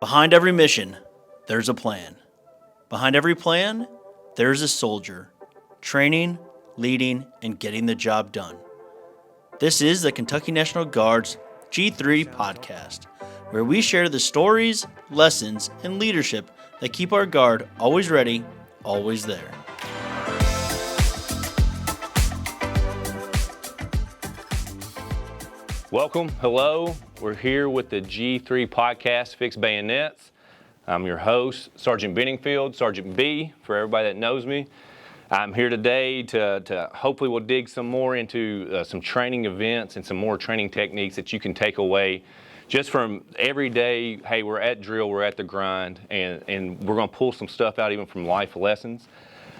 Behind every mission, there's a plan. Behind every plan, there's a soldier, training, leading, and getting the job done. This is the Kentucky National Guard's G3 podcast, where we share the stories, lessons, and leadership that keep our Guard always ready, always there. Welcome, hello. We're here with the G3 podcast, Fix Bayonets. I'm your host, Sergeant Benningfield, Sergeant B, for everybody that knows me. I'm here today to hopefully we'll dig some more into some training events and some more training techniques that you can take away just from every day. Hey, we're at drill, we're at the grind, and we're going to pull some stuff out even from life lessons.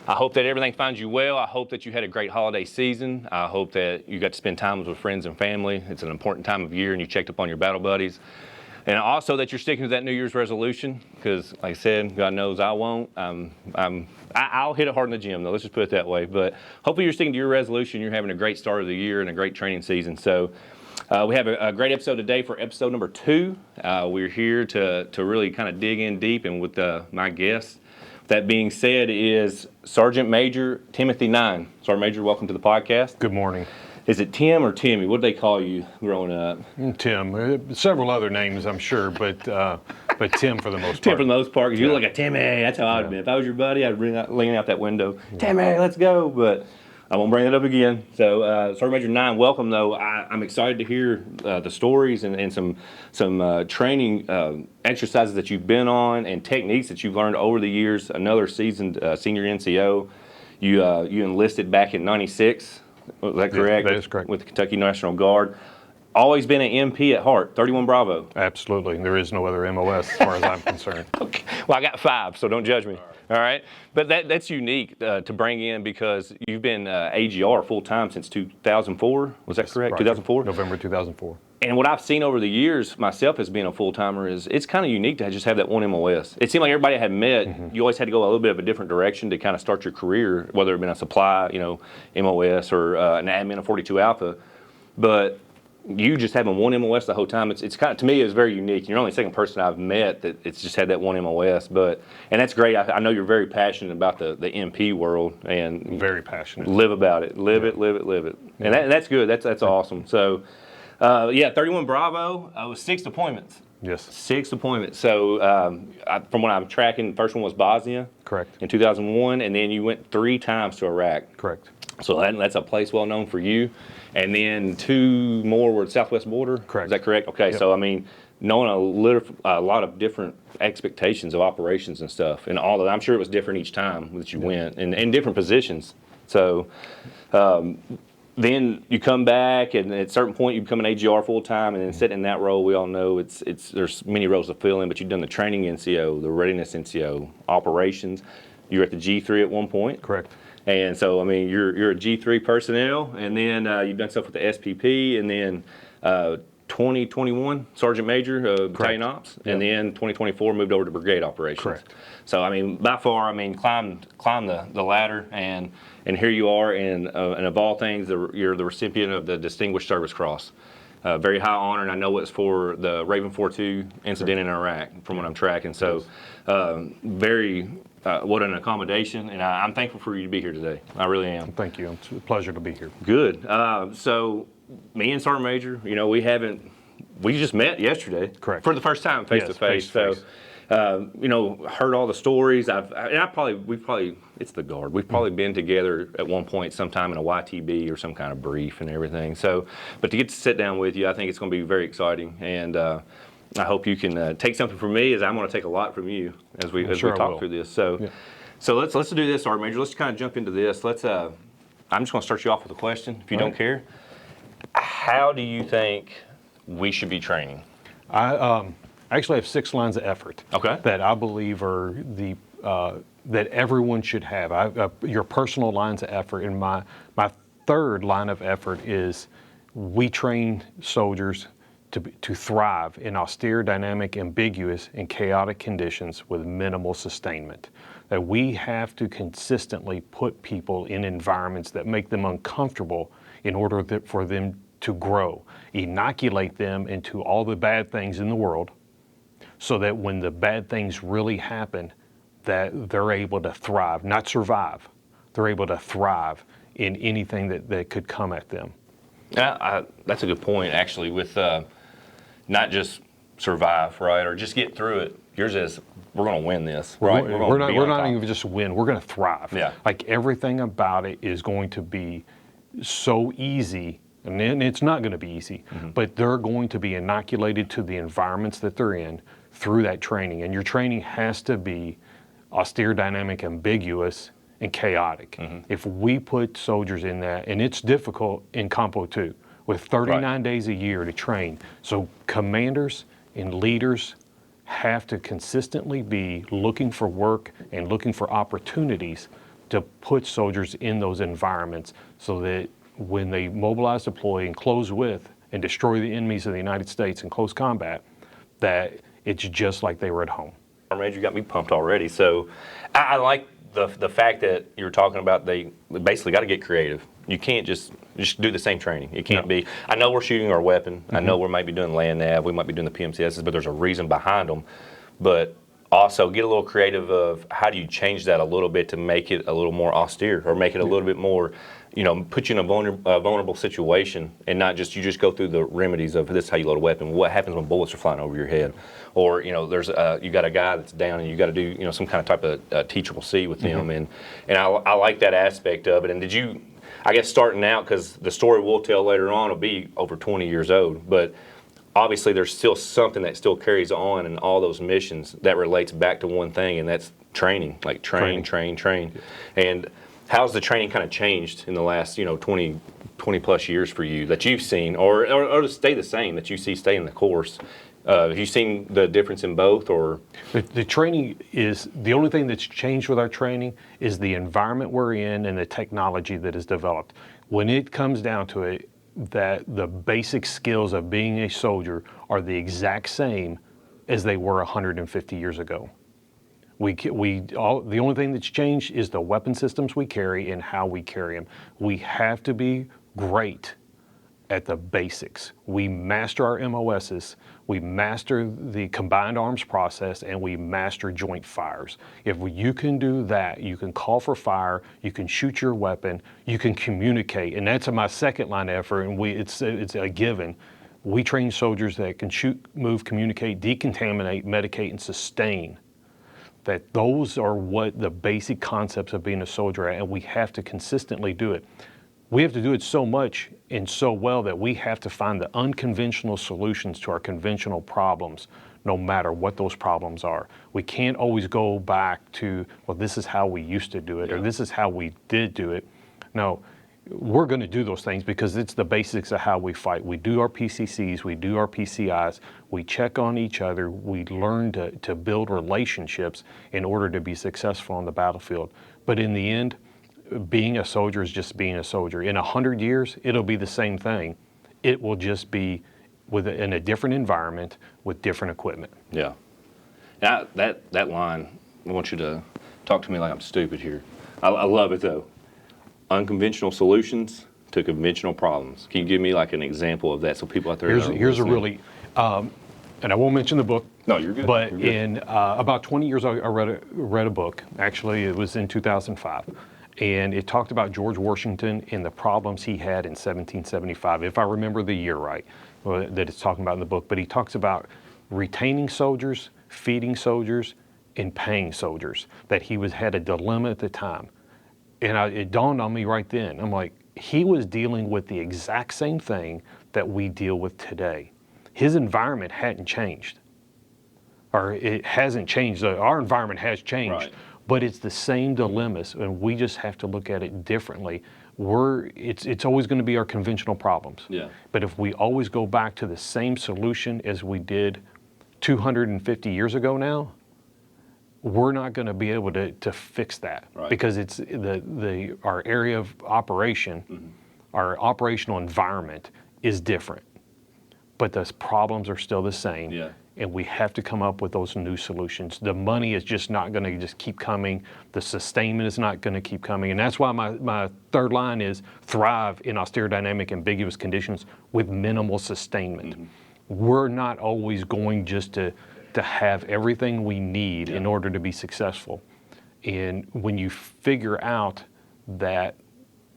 I hope that everything finds you well. I hope that you had a great holiday season. I hope that you got to spend time with friends and family. It's an important time of year and you checked up on your battle buddies. And also that you're sticking to that New Year's resolution, because like I said, God knows I won't. I'll hit it hard in the gym though, let's just put it that way. But hopefully you're sticking to your resolution. You're having a great start of the year and a great training season. So we have a great episode today for episode number 2. We're here to really kind of dig in deep and with my guests. That being said is Sergeant Major Timothy Nein. Sergeant Major, welcome to the podcast. Good morning. Is it Tim or Timmy? What did they call you growing up? Tim. Several other names, I'm sure, but Tim for the most part. Tim for the most part, because you look like a Timmy. That's how I'd be. If I was your buddy, I'd lean out that window. Timmy, let's go. But I won't bring it up again. So, Sergeant Major Nein, welcome, though. I'm excited to hear the stories and some training exercises that you've been on and techniques that you've learned over the years. Another seasoned senior NCO. You enlisted back in '96. Was that correct? That is correct. With the Kentucky National Guard. Always been an MP at heart, 31 Bravo. Absolutely. There is no other MOS as far as I'm concerned. Okay. Well, I got 5, so don't judge me. All right. But that's unique to bring in because you've been AGR full-time since 2004. Was that correct? Right. 2004? November 2004. And what I've seen over the years, myself as being a full-timer, is it's kind of unique to just have that one MOS. It seemed like everybody I had met, you always had to go a little bit of a different direction to kind of start your career, whether it been a supply, MOS or an admin of 42 Alpha. But you just having one MOS the whole time, it's kind of, to me, it's very unique. You're only the second person I've met that it's just had that one MOS. And that's great. I know you're very passionate about the MP world and very passionate. Live about it. Live it. And that's good. That's awesome. So, 31 Bravo was 6 deployments. Yes. 6 deployments. So, from what I'm tracking, the first one was Bosnia. Correct. In 2001, and then you went 3 times to Iraq. Correct. So that's a place well known for you. And then 2 more were at southwest border. Correct. Is that correct? Okay. Yep. So, I mean, knowing a lot of different expectations of operations and stuff, and all of that, I'm sure it was different each time that you went, and in different positions. So, then you come back, and at a certain point you become an AGR full time, and then sitting in that role, we all know there's many roles to fill in. But you've done the training NCO, the readiness NCO, operations. You were at the G3 at one point. Correct. And so, I mean, you're a G3 personnel, and then you've done stuff with the SPP, and then 2021 Sergeant Major, Battalion Ops, and then 2024 moved over to Brigade Operations. Correct. So, I mean, by far, climb the ladder, and here you are, and of all things, you're the recipient of the Distinguished Service Cross. Very high honor, and I know it's for the Raven 4-2 incident in Iraq, from what I'm tracking. So, what an accommodation, and I'm thankful for you to be here today. I really am. Thank you. It's a pleasure to be here. Good. So, me and Sergeant Major, we just met yesterday. Correct. For the first time, face to face. So, heard all the stories. It's the Guard. We've probably been together at one point, sometime in a YTB or some kind of brief and everything. So, but to get to sit down with you, I think it's going to be very exciting, and I hope you can take something from me, as I'm going to take a lot from you as we talk through this. So, let's do this, Sergeant Major. Let's kind of jump into this. I'm just going to start you off with a question, if you don't care. How do you think we should be training? I actually have 6 lines of effort. Okay. That I believe are that everyone should have. Your personal lines of effort, and my 3rd line of effort is we train soldiers to thrive in austere, dynamic, ambiguous, and chaotic conditions with minimal sustainment. That we have to consistently put people in environments that make them uncomfortable in order for them to grow, inoculate them into all the bad things in the world, so that when the bad things really happen, that they're able to thrive, not survive. They're able to thrive in anything that could come at them. That's a good point, actually, with not just survive, right, or just get through it. Yours is, we're going to win this, right? We're not even just win. We're going to thrive. Yeah. Like everything about it is going to be so easy, and it's not going to be easy, but they're going to be inoculated to the environments that they're in through that training. And your training has to be austere, dynamic, ambiguous, and chaotic. If we put soldiers in that, and it's difficult in Compo 2, with 39 days a year to train. So commanders and leaders have to consistently be looking for work and looking for opportunities to put soldiers in those environments so that when they mobilize, deploy, and close with and destroy the enemies of the United States in close combat, that it's just like they were at home. Major, you got me pumped already. So I like the fact that you're talking about they basically got to get creative. You can't just do the same training. It can't be, I know we're shooting our weapon. I know we might be doing land nav, we might be doing the PMCSs, but there's a reason behind them. But also get a little creative of how do you change that a little bit to make it a little more austere or make it a little bit more, put you in a vulnerable situation and not just, you just go through the remedies of this is how you load a weapon. What happens when bullets are flying over your head? Or, there's you got a guy that's down and you got to do, some kind of type of teachable C with him. And I like that aspect of it. And did you, I guess starting out, because the story we'll tell later on will be over 20 years old, but obviously there's still something that still carries on in all those missions that relates back to one thing, and that's training, like train. And how's the training kind of changed in the last, 20 plus years for you that you've seen, or to stay the same, that you see stay in the course? Have you seen the difference in both, or? The training is, the only thing that's changed with our training is the environment we're in and the technology that is developed. When it comes down to it, that the basic skills of being a soldier are the exact same as they were 150 years ago. The only thing that's changed is the weapon systems we carry and how we carry them. We have to be great at the basics. We master our MOSs, we master the combined arms process, and we master joint fires. If you can do that, you can call for fire, you can shoot your weapon, you can communicate, and that's my second line of effort, and it's a given. We train soldiers that can shoot, move, communicate, decontaminate, medicate, and sustain. That those are what the basic concepts of being a soldier are, and we have to consistently do it. We have to do it so much and so well that we have to find the unconventional solutions to our conventional problems, no matter what those problems are. We can't always go back to, well, this is how we used to do it, or this is how we did do it. No, we're going to do those things because it's the basics of how we fight. We do our PCCs, we do our PCIs, we check on each other, we learn to build relationships in order to be successful on the battlefield. But in the end, being a soldier is just being a soldier. In 100 years, it'll be the same thing. It will just be in a different environment with different equipment. Yeah. Now, that line, I want you to talk to me like I'm stupid here. I love it, though. Unconventional solutions to conventional problems. Can you give me like an example of that so people out there know? Here's a really, and I won't mention the book. No, you're good. But you're good. In about 20 years, I read a book. Actually, it was in 2005. And it talked about George Washington and the problems he had in 1775, if I remember the year right, that it's talking about in the book. But he talks about retaining soldiers, feeding soldiers, and paying soldiers, that he had a dilemma at the time. And it dawned on me right then. I'm like, he was dealing with the exact same thing that we deal with today. His environment hadn't changed. Or it hasn't changed. Our environment has changed. Right. But it's the same dilemmas, and we just have to look at it differently. It's always going to be our conventional problems. Yeah. But if we always go back to the same solution as we did 250 years ago now, we're not going to be able to fix that. Right. Because it's our area of operation, our operational environment is different. But the problems are still the same. Yeah. And we have to come up with those new solutions. The money is just not going to just keep coming. The sustainment is not going to keep coming. And that's why my third line is thrive in austere, dynamic, ambiguous conditions with minimal sustainment. We're not always going just to to have everything we need in order to be successful. And when you figure out that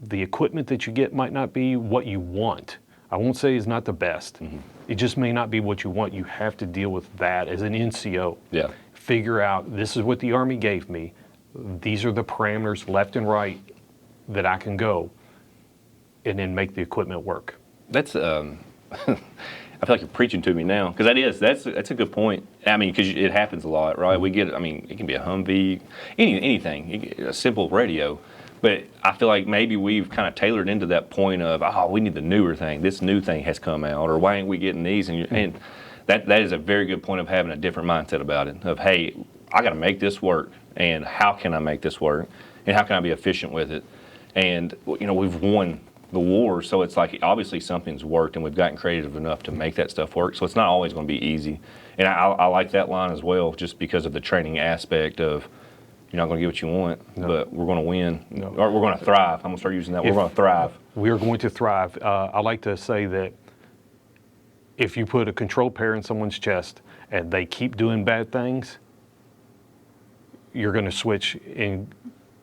the equipment that you get might not be what you want, I won't say it's not the best. It just may not be what you want. You have to deal with that as an NCO. Yeah. Figure out, this is what the Army gave me. These are the parameters left and right that I can go, and then make the equipment work. That's I feel like you're preaching to me now, because that's a good point. I mean, because it happens a lot, right? We get, I mean, it can be a Humvee, anything, a simple radio. But I feel like maybe we've kind of tailored into that point of, oh, we need the newer thing. This new thing has come out, or why ain't we getting these? And that is a very good point of having a different mindset about it. Of, hey, I got to make this work, and how can I make this work, and how can I be efficient with it? And we've won the war, so it's like obviously something's worked, and we've gotten creative enough to make that stuff work. So it's not always going to be easy. And I like that line as well, just because of the training aspect of, you're not going to get what you want, but we're going to win, or we're going to thrive. I'm going to start using that. We're going to thrive. We are going to thrive. I like to say that if you put a control pair in someone's chest and they keep doing bad things, you're going to switch and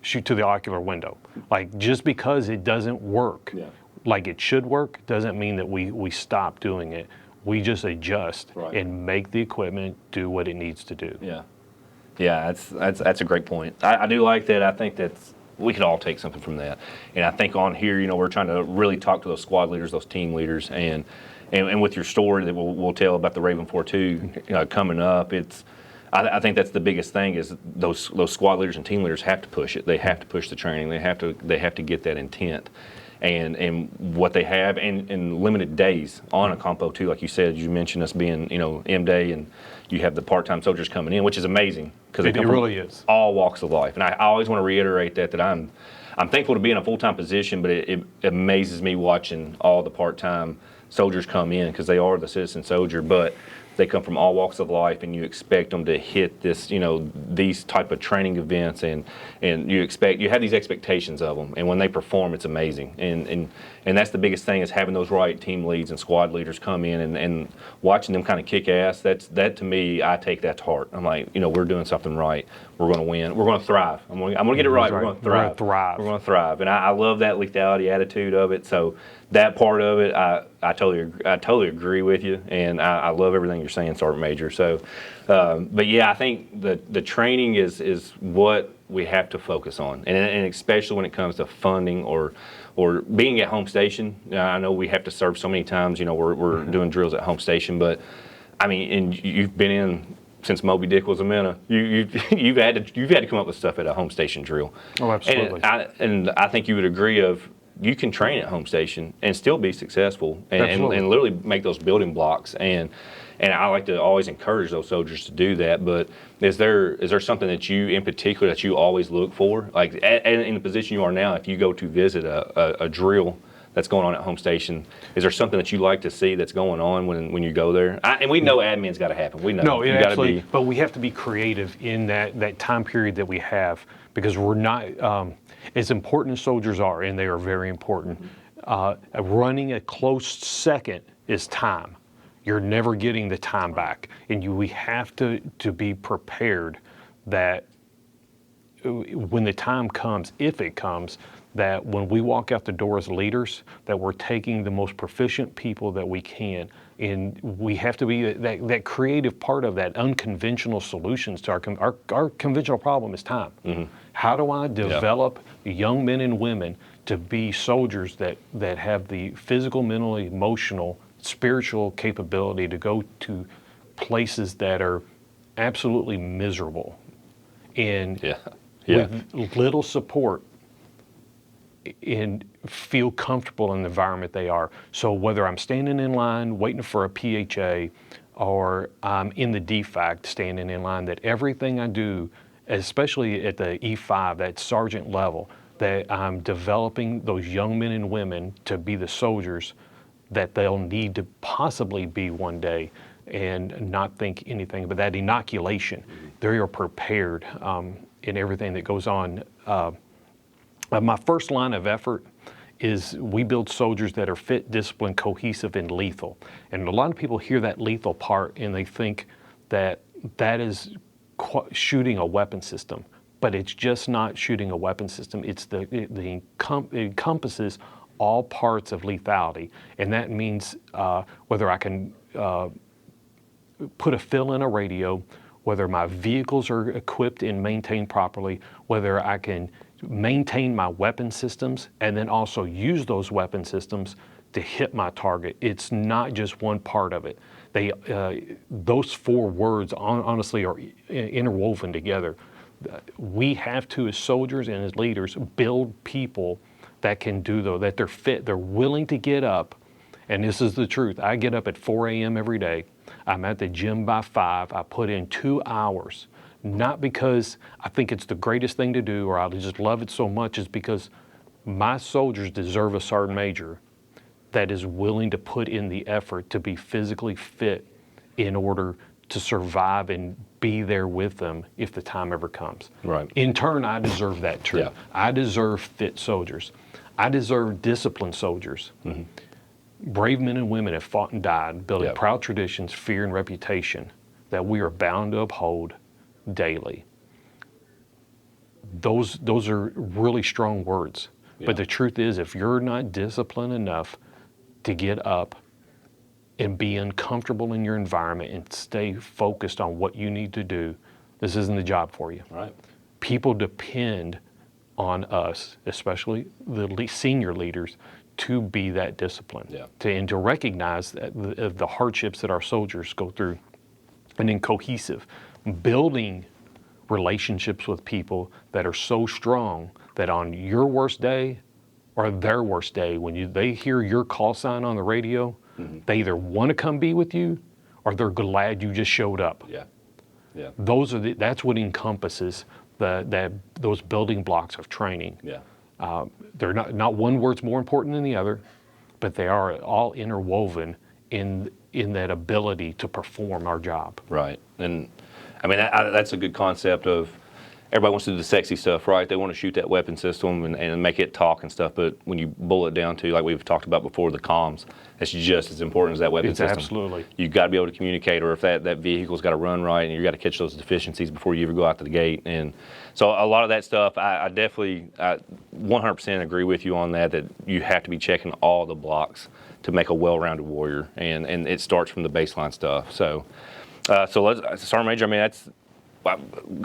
shoot to the ocular window. Like, just because it doesn't work like it should work doesn't mean that we stop doing it. We just adjust and make the equipment do what it needs to do. Yeah, that's a great point. I do like that. I think we could all take something from that. And I think on here, we're trying to really talk to those squad leaders, those team leaders, and with your story that we'll tell about the Raven 4-2 coming up, I think that's the biggest thing is those squad leaders and team leaders have to push it. They have to push the training. They have to get that intent. And what they have, and limited days on a compo too, like you said, you mentioned us being, M-Day, and you have the part-time soldiers coming in, which is amazing because it really is all walks of life. And I always want to reiterate that I'm thankful to be in a full-time position, but it amazes me watching all the part-time soldiers come in, because they are the citizen soldier, but they come from all walks of life, and you expect them to hit this, these type of training events, and you have these expectations of them, and when they perform, it's amazing. And that's the biggest thing, is having those right team leads and squad leaders come in and watching them kind of kick ass. That to me, I take that to heart. I'm like, we're doing something right. We're going to win. We're going to thrive. I'm going to get it right. We're going to thrive. We're going to thrive. And I love that lethality attitude of it. So that part of it, I totally agree with you, and I love everything you're saying, Sergeant Major. So, but yeah, I think the training is what we have to focus on, and especially when it comes to funding or being at home station. I know we have to serve so many times. We're doing drills at home station, but I mean, and you've been in since Moby Dick was a minnow. You've had to come up with stuff at a home station drill. Oh, absolutely. And I think you would agree of, you can train at home station and still be successful and literally make those building blocks. And I like to always encourage those soldiers to do that. But is there something that you, in particular, that you always look for? Like in the position you are now, if you go to visit a drill that's going on at home station, is there something that you like to see that's going on when you go there? And we know admin's got to happen. We know. No, it absolutely. But we have to be creative in that time period that we have, because we're not. As important as soldiers are, and they are very important, running a close second is time. You're never getting the time back, and we have to be prepared that when the time comes, if it comes, that when we walk out the door as leaders, that we're taking the most proficient people that we can, and we have to be that creative part of that, unconventional solutions to our conventional problem is time. How do I develop young men and women to be soldiers that have the physical, mental, emotional, spiritual capability to go to places that are absolutely miserable, and with little support, and feel comfortable in the environment they are. So whether I'm standing in line waiting for a PHA, or I'm in the DFAC standing in line, that everything I do, especially at the E5, that sergeant level, that I'm developing those young men and women to be the soldiers that they'll need to possibly be one day, and not think anything but that inoculation. They are prepared in everything that goes on. My first line of effort is we build soldiers that are fit, disciplined, cohesive, and lethal. And a lot of people hear that lethal part and they think that is shooting a weapon system. But it's just not shooting a weapon system. It encompasses all parts of lethality. And that means whether I can put a fill in a radio, whether my vehicles are equipped and maintained properly, whether I can maintain my weapon systems and then also use those weapon systems to hit my target. It's not just one part of it. Those four words honestly are interwoven together. We have to, as soldiers and as leaders, build people that can do that they're fit, they're willing to get up. And this is the truth. I get up at 4 a.m. every day. I'm at the gym by 5. I put in 2 hours, not because I think it's the greatest thing to do or I just love it so much, it's because my soldiers deserve a sergeant major that is willing to put in the effort to be physically fit in order to survive and be there with them if the time ever comes. Right. In turn, I deserve that too. Yeah. I deserve fit soldiers. I deserve disciplined soldiers. Mm-hmm. Brave men and women have fought and died, building proud traditions, fear, and reputation that we are bound to uphold daily. Those are really strong words. Yeah. But the truth is, if you're not disciplined enough to get up and be uncomfortable in your environment and stay focused on what you need to do, this isn't the job for you. Right. People depend on us, especially the senior leaders, to be that disciplined, and to recognize that the hardships that our soldiers go through, and then cohesive, building relationships with people that are so strong that on your worst day or their worst day, when they hear your call sign on the radio, they either want to come be with you or they're glad you just showed up. Yeah. Yeah. That's what encompasses those building blocks of training. Yeah. They're not one word's more important than the other, but they are all interwoven in that ability to perform our job. Right. And I mean, that's a good concept of everybody wants to do the sexy stuff, right? They want to shoot that weapon system and make it talk and stuff. But when you boil it down to, like we've talked about before, the comms, it's just as important as that weapon system. Absolutely. You've got to be able to communicate, or if that vehicle's got to run right, and you've got to catch those deficiencies before you ever go out to the gate. And so a lot of that stuff, I definitely 100% agree with you on that you have to be checking all the blocks to make a well-rounded warrior. And it starts from the baseline stuff. So Sergeant Major, I mean,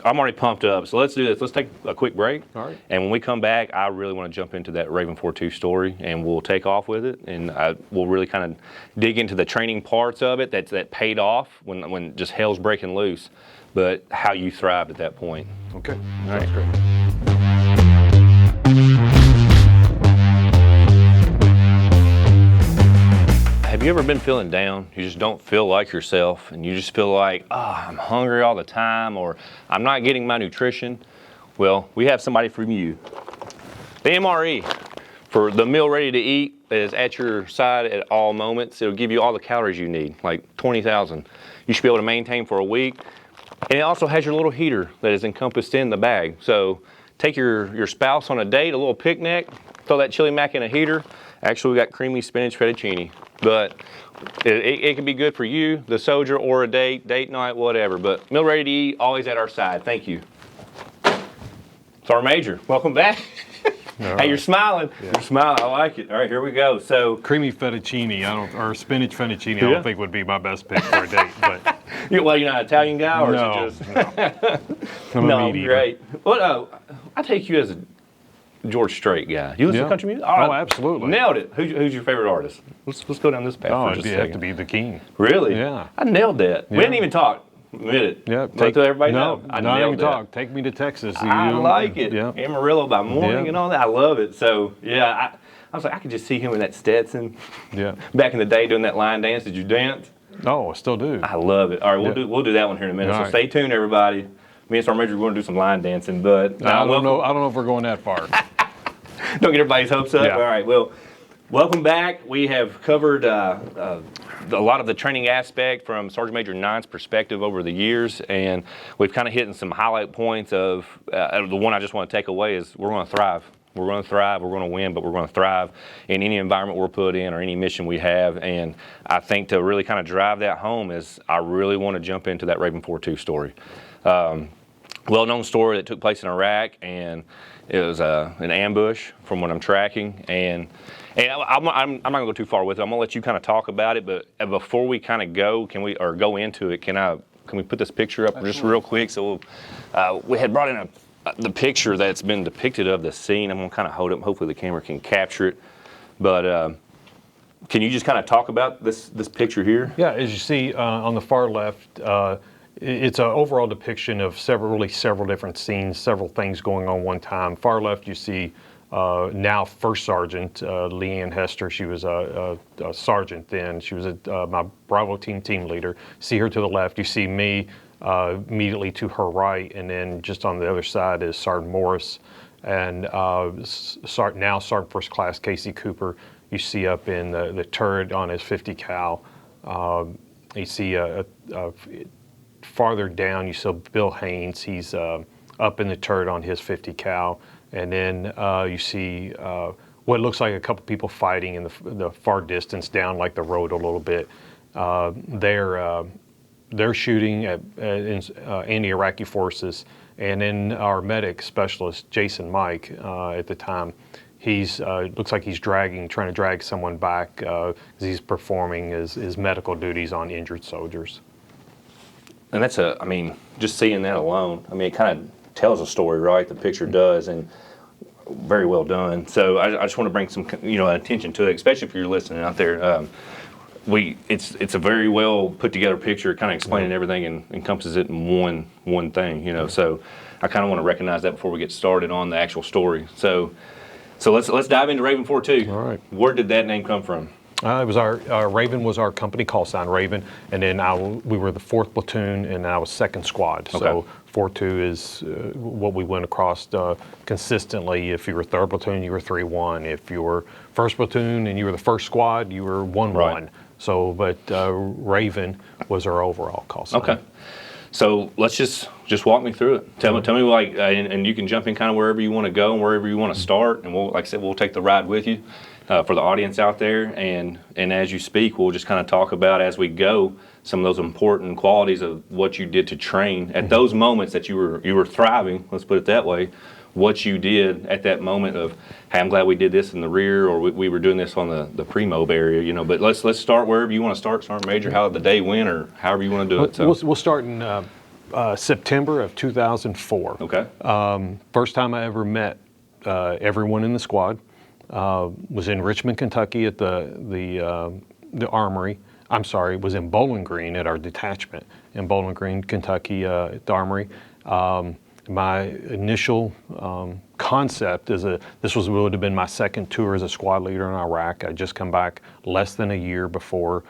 I'm already pumped up, so let's do this. Let's take a quick break. All right. And when we come back, I really want to jump into that Raven 4-2 story, and we'll take off with it, and we'll really kind of dig into the training parts of it that paid off when just hell's breaking loose, but how you thrived at that point. Okay. All right. Great. Have you ever been feeling down? You just don't feel like yourself, and you just feel like, I'm hungry all the time, or I'm not getting my nutrition? Well, we have somebody from you. The MRE, for the meal ready to eat, is at your side at all moments. It'll give you all the calories you need, like 20,000. You should be able to maintain for a week. And it also has your little heater that is encompassed in the bag. So take your spouse on a date, a little picnic, throw that chili mac in a heater. Actually, we got creamy spinach fettuccine. But it can be good for you, the soldier, or a date night, whatever. But meal ready to eat, always at our side. Thank you. Sergeant Major, welcome back. Right. Hey, you're smiling. Yeah. You're smiling. I like it. All right, here we go. So creamy fettuccine, or spinach fettuccine, I don't think would be my best pick for a date. But you're not an Italian guy, or no, is it just no, great. Well, I take you as a George Strait guy. You listen to country music? Oh, absolutely. Nailed it. Who's your favorite artist? Let's go down this path for just a second. It'd have to be the King. Really? Yeah. I nailed that. Yeah. We didn't even talk. Admit it. Yeah. Let everybody know. I nailed that. Take me to Texas. I like it. Yeah. Amarillo by morning and all that. I love it. So, yeah, I was like, I could just see him in that Stetson. Yeah. Back in the day doing that line dance. Did you dance? Oh, I still do. I love it. All right, we'll do that one here in a minute. So stay tuned, everybody. Me and Sergeant Major are going to do some line dancing, but I don't know if we're going that far. Don't get everybody's hopes up. Yeah. All right, well, welcome back. We have covered a lot of the training aspect from Sergeant Major Nine's perspective over the years, and we've kind of hit some highlight points of the one I just want to take away is we're going to thrive. we're going to thrive, we're going to win, but we're going to thrive in any environment we're put in or any mission we have. And I think to really kind of drive that home is I really want to jump into that Raven 4-2 story. Well-known story that took place in Iraq, and it was an ambush from what I'm tracking. And I'm not going to go too far with it. I'm going to let you kind of talk about it, but before we kind of go into it, can we put this picture up just real quick? So we had brought in the picture that's been depicted of the scene. I'm going to kind of hold it. Hopefully the camera can capture it. But can you just kind of talk about this picture here? Yeah, as you see on the far left, it's an overall depiction of several different scenes, several things going on one time. Far left, you see now First Sergeant Leanne Hester. She was a sergeant then. She was my Bravo team leader. See her to the left. You see me immediately to her right, and then just on the other side is Sergeant Morris and now Sergeant First Class Casey Cooper. You see up in the turret on his 50 cal. You see farther down, you see Bill Haynes. He's up in the turret on his 50 cal. And then you see what looks like a couple people fighting in the far distance down like the road a little bit. They're shooting at anti-Iraqi forces. And then our medic specialist, Jason Mike, at the time, he's looks like he's trying to drag someone back as he's performing his medical duties on injured soldiers. And that's just seeing that alone, it kind of tells a story, right? The picture does, and very well done. So I just want to bring some, attention to it, especially if you're listening out there. It's a very well put together picture, kind of explaining everything and encompasses it in one thing, So I kind of want to recognize that before we get started on the actual story. So let's dive into Raven 4-2. All right. Where did that name come from? It was our Raven was our company call sign, Raven, and then we were the 4th platoon, and I was 2nd squad. Okay. So 4-2 is what we went across consistently. If you were 3rd platoon, you were 3-1. If you were 1st platoon and you were the 1st squad, you were 1-1. Right. So, but Raven was our overall call sign. Okay. So let's just walk me through it. Tell me and you can jump in kind of wherever you want to go and wherever you want to start, and we'll take the ride with you. For the audience out there, and as you speak, we'll just kind of talk about as we go some of those important qualities of what you did to train at those moments that you were thriving. Let's put it that way. What you did at that moment of, hey, I'm glad we did this in the rear, or we were doing this on the pre-mob area, But let's start wherever you want to start, Sergeant Major. How did the day went, or however you want to do it. So. We'll start in September of 2004. Okay. First time I ever met everyone in the squad. Was in Richmond, Kentucky at the Armory. I'm sorry, it was in Bowling Green at our detachment in Bowling Green, Kentucky at the Armory. My initial concept this would have been my 2nd tour as a squad leader in Iraq. I'd just come back less than a year before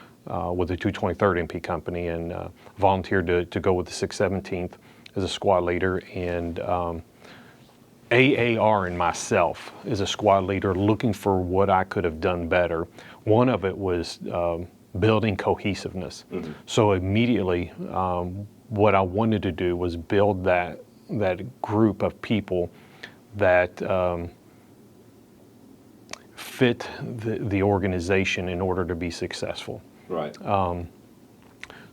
with the 223rd MP Company and volunteered to go with the 617th as a squad leader. And AAR and myself as a squad leader looking for what I could have done better. One of it was building cohesiveness. Mm-hmm. So immediately what I wanted to do was build that group of people that fit the organization in order to be successful. Right.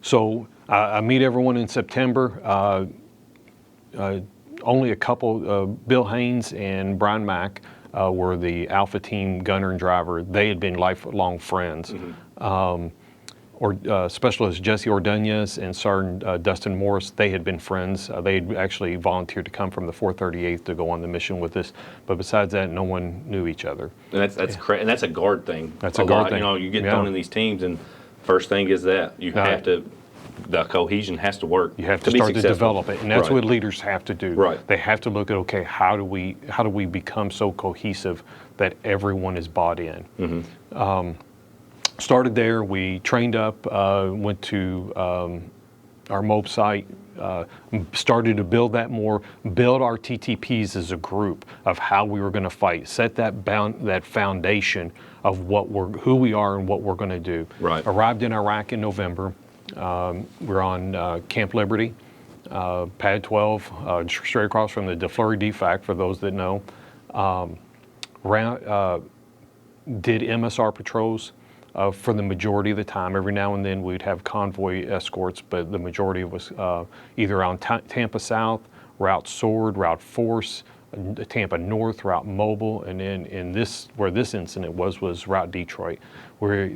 So I meet everyone in September. Only a couple, Bill Haynes and Brian Mack were the Alpha Team gunner and driver. They had been lifelong friends. Mm-hmm. Specialist Jesse Ordonez and Sergeant Dustin Morris, they had been friends. They had actually volunteered to come from the 438th to go on the mission with us. But besides that, no one knew each other. And that's and that's a guard thing. That's a guard thing. You get thrown in these teams, and first thing is that you have to. The cohesion has to work. You have to start to develop it, and that's right. what leaders have to do. Right. They have to look at, okay, how do we become so cohesive that everyone is bought in? Mm-hmm. Started there. We trained up. Went to our MOB site. Started to build that more. Build our TTPs as a group of how we were going to fight. Set that foundation of who we are and what we're going to do. Right. Arrived in Iraq in November. We're on Camp Liberty, Pad 12, straight across from the DeFleury DFAC, for those that know. did MSR patrols for the majority of the time. Every now and then we'd have convoy escorts, but the majority was either on Tampa South, Route Sword, Route Force, Tampa North, Route Mobile, and then where this incident was Route Detroit, where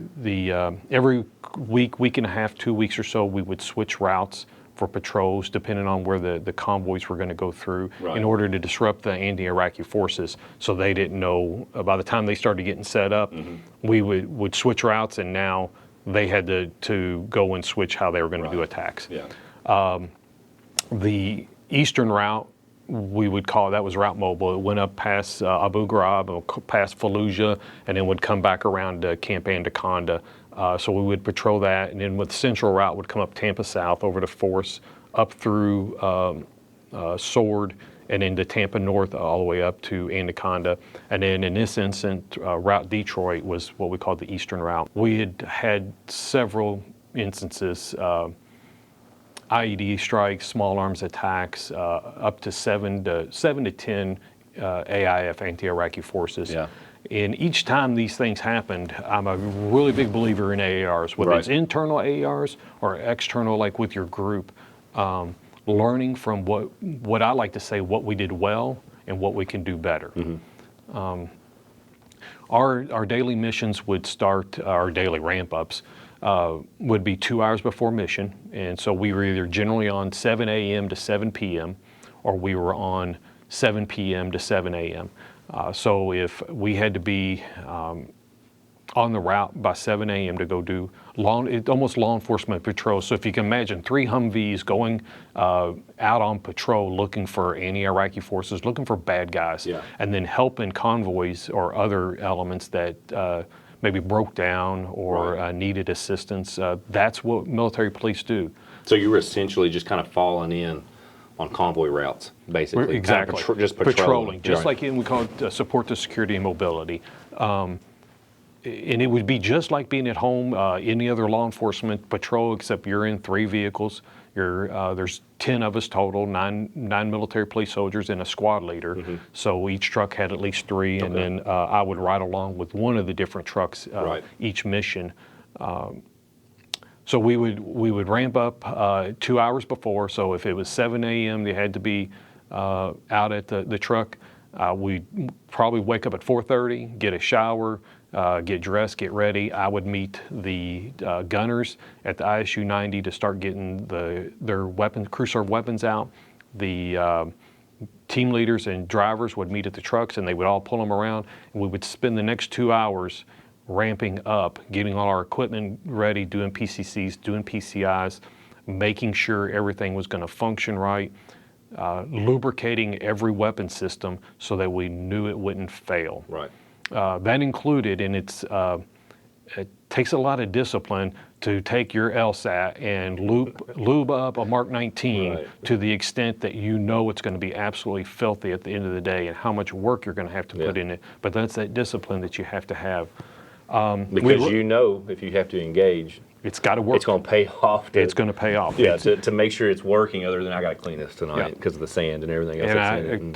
every week and a half, 2 weeks or so, we would switch routes for patrols depending on where the convoys were going to go through in order to disrupt the anti-Iraqi forces, so they didn't know. By the time they started getting set up, we would switch routes, and now they had to go and switch how they were going to do attacks. The eastern route, we would call that was Route Mobile. It went up past Abu Ghraib, past Fallujah, and then would come back around Camp Anaconda. So we would patrol that, and then with the central route would come up Tampa South over to Force, up through Sword, and into Tampa North all the way up to Anaconda. And then in this instance, Route Detroit was what we called the eastern route. We had several instances, IED strikes, small arms attacks, up to 7 to 10 AIF, anti-Iraqi forces. Yeah. And each time these things happened, I'm a really big believer in AARs, whether it's internal AARs or external, like with your group, learning from what I like to say, what we did well and what we can do better. Our daily missions would start, our daily ramp-ups would be 2 hours before mission, and so we were either generally on 7 a.m. to 7 p.m. or we were on 7 p.m. to 7 a.m. So if we had to be on the route by 7 a.m. to go do almost law enforcement patrols. So if you can imagine 3 Humvees going out on patrol looking for anti-Iraqi forces, looking for bad guys, and then helping convoys or other elements that maybe broke down or needed assistance. That's what military police do. So you were essentially just kind of falling in on convoy routes, basically. Exactly. Kind of just patrolling. Just like we call it support to security and mobility. And it would be just like being at home, any other law enforcement patrol, except you're in 3 vehicles. There's 10 of us total, nine military police soldiers and a squad leader. So each truck had at least 3, and then I would ride along with one of the different trucks each mission. So we would ramp up 2 hours before. So if it was 7 a.m., they had to be out at the truck. We'd probably wake up at 4:30, get a shower, get dressed, get ready. I would meet the gunners at the ISU 90 to start getting their weapons, crew serve weapons out. The team leaders and drivers would meet at the trucks, and they would all pull them around. And we would spend the next 2 hours ramping up, getting all our equipment ready, doing PCCs, doing PCIs, making sure everything was going to function right, lubricating every weapon system so that we knew it wouldn't fail. That included, and it takes a lot of discipline to take your LSAT and lube up a Mark 19 to the extent that you know it's going to be absolutely filthy at the end of the day and how much work you're going to have to put in it. But that's that discipline that you have to have. Because you know if you have to engage, it's got to work. It's going to pay off. It's going to pay off. Yeah, to make sure it's working, other than I got to clean this tonight because of the sand and everything else that's in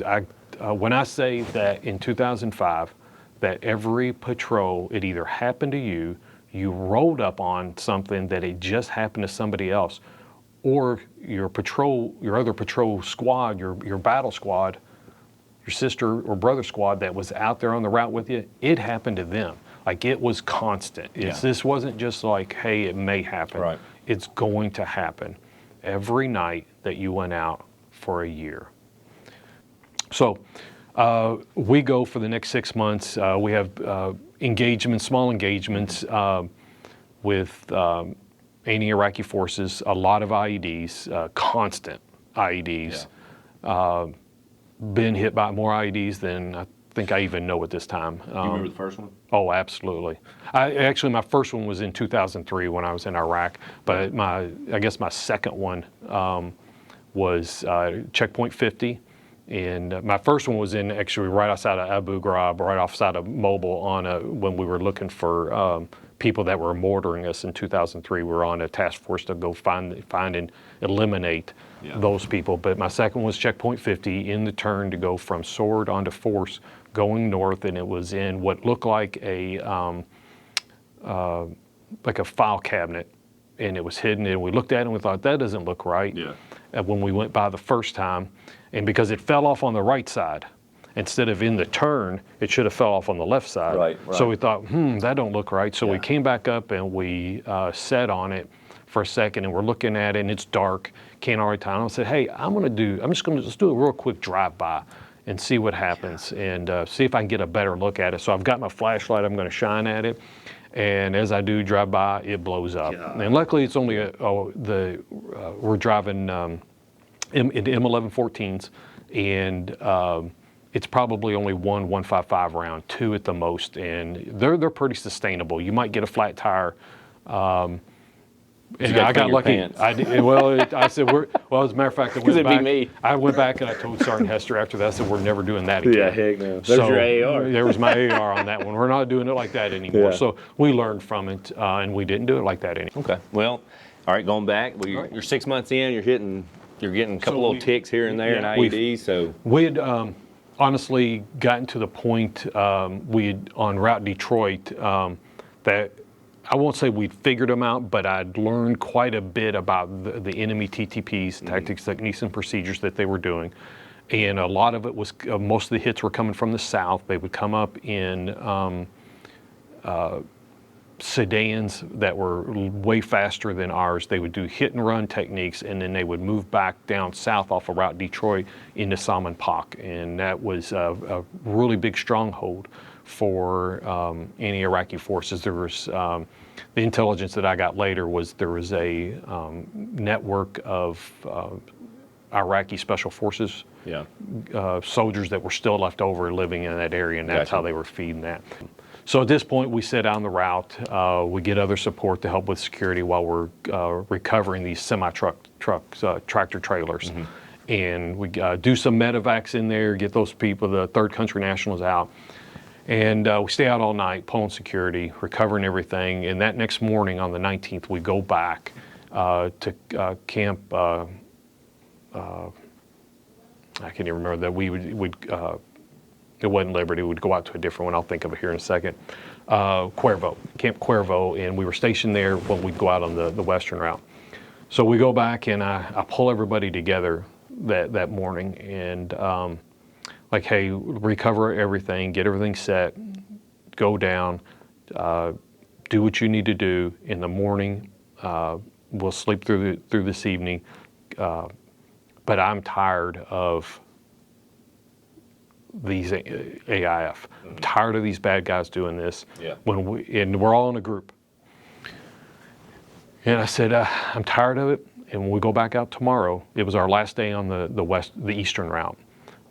it. When I say that in 2005, that every patrol, it either happened to you, you rolled up on something that it just happened to somebody else, or your other patrol squad, your battle squad, your sister or brother squad that was out there on the route with you, it happened to them. Like, it was constant. This wasn't just like, hey, it may happen. It's going to happen every night that you went out for a year. So we go for the next 6 months. We have engagements, small engagements with anti-Iraqi forces, a lot of IEDs, constant IEDs. Been hit by more IEDs than I think I even know at this time. You remember the first one? Oh, absolutely. Actually, my first one was in 2003 when I was in Iraq, but I guess my second one was Checkpoint 50. And my first one was in actually right outside of Abu Ghraib, right outside of Mobil, when we were looking for people that were mortaring us in 2003. We were on a task force to go find and eliminate those people. But my second was Checkpoint 50, in the turn to go from Sword onto Force going north, and it was in what looked like a file cabinet, and it was hidden. And we looked at it and we thought, that doesn't look right. Yeah. When we went by the first time, and because it fell off on the right side. Instead of in the turn, it should have fell off on the left side. Right. So we thought, that don't look right. So we came back up and we sat on it for a second, and we're looking at it, and it's dark, can't already tell. And I said, hey, let's do a real quick drive-by and see what happens, and see if I can get a better look at it. So I've got my flashlight, I'm gonna shine at it, and as I do drive by, it blows up. And luckily it's only we're driving into M1114s, and it's probably only one 155 round, 2 at the most, and they're pretty sustainable. You might get a flat tire. And I got lucky. I said, as a matter of fact, I went back and I told Sergeant Hester after that, I said, we're never doing that again. Yeah, heck no. There's your AR. There was my AR on that one. We're not doing it like that anymore. Yeah. So we learned from it, and we didn't do it like that anymore. Okay. Well, all right, going back, you're 6 months in, you're getting a couple little ticks here and there in IEDs. So we had honestly gotten to the point on Route Detroit that I won't say we'd figured them out, but I'd learned quite a bit about the enemy TTPs, tactics, techniques, and procedures that they were doing. And a lot of it was, most of the hits were coming from the south. They would come up in sedans that were way faster than ours. They would do hit and run techniques, and then they would move back down south off of Route Detroit into Salman Pak. And that was a really big stronghold for any Iraqi forces. There was the intelligence that I got later was there was a network of Iraqi special forces soldiers that were still left over living in that area, and that's how they were feeding that. So at this point, we set down the route. We get other support to help with security while we're recovering these tractor trailers. And we do some medevacs in there, get those people, the third country nationals out. And we stay out all night, pulling security, recovering everything. And that next morning on the 19th, we go back to camp. I can't even remember that we would it wasn't Liberty. We'd go out to a different one. I'll think of it here in a second. Cuervo, Camp Cuervo, and we were stationed there when we'd go out on the western route. So we go back, and I pull everybody together that morning, and like, hey, recover everything, get everything set, go down, do what you need to do in the morning. We'll sleep through this evening, but I'm tired of these AIF. I'm tired of these bad guys doing this. And we're all in a group. And I said, I'm tired of it. And when we go back out tomorrow, it was our last day on the eastern route.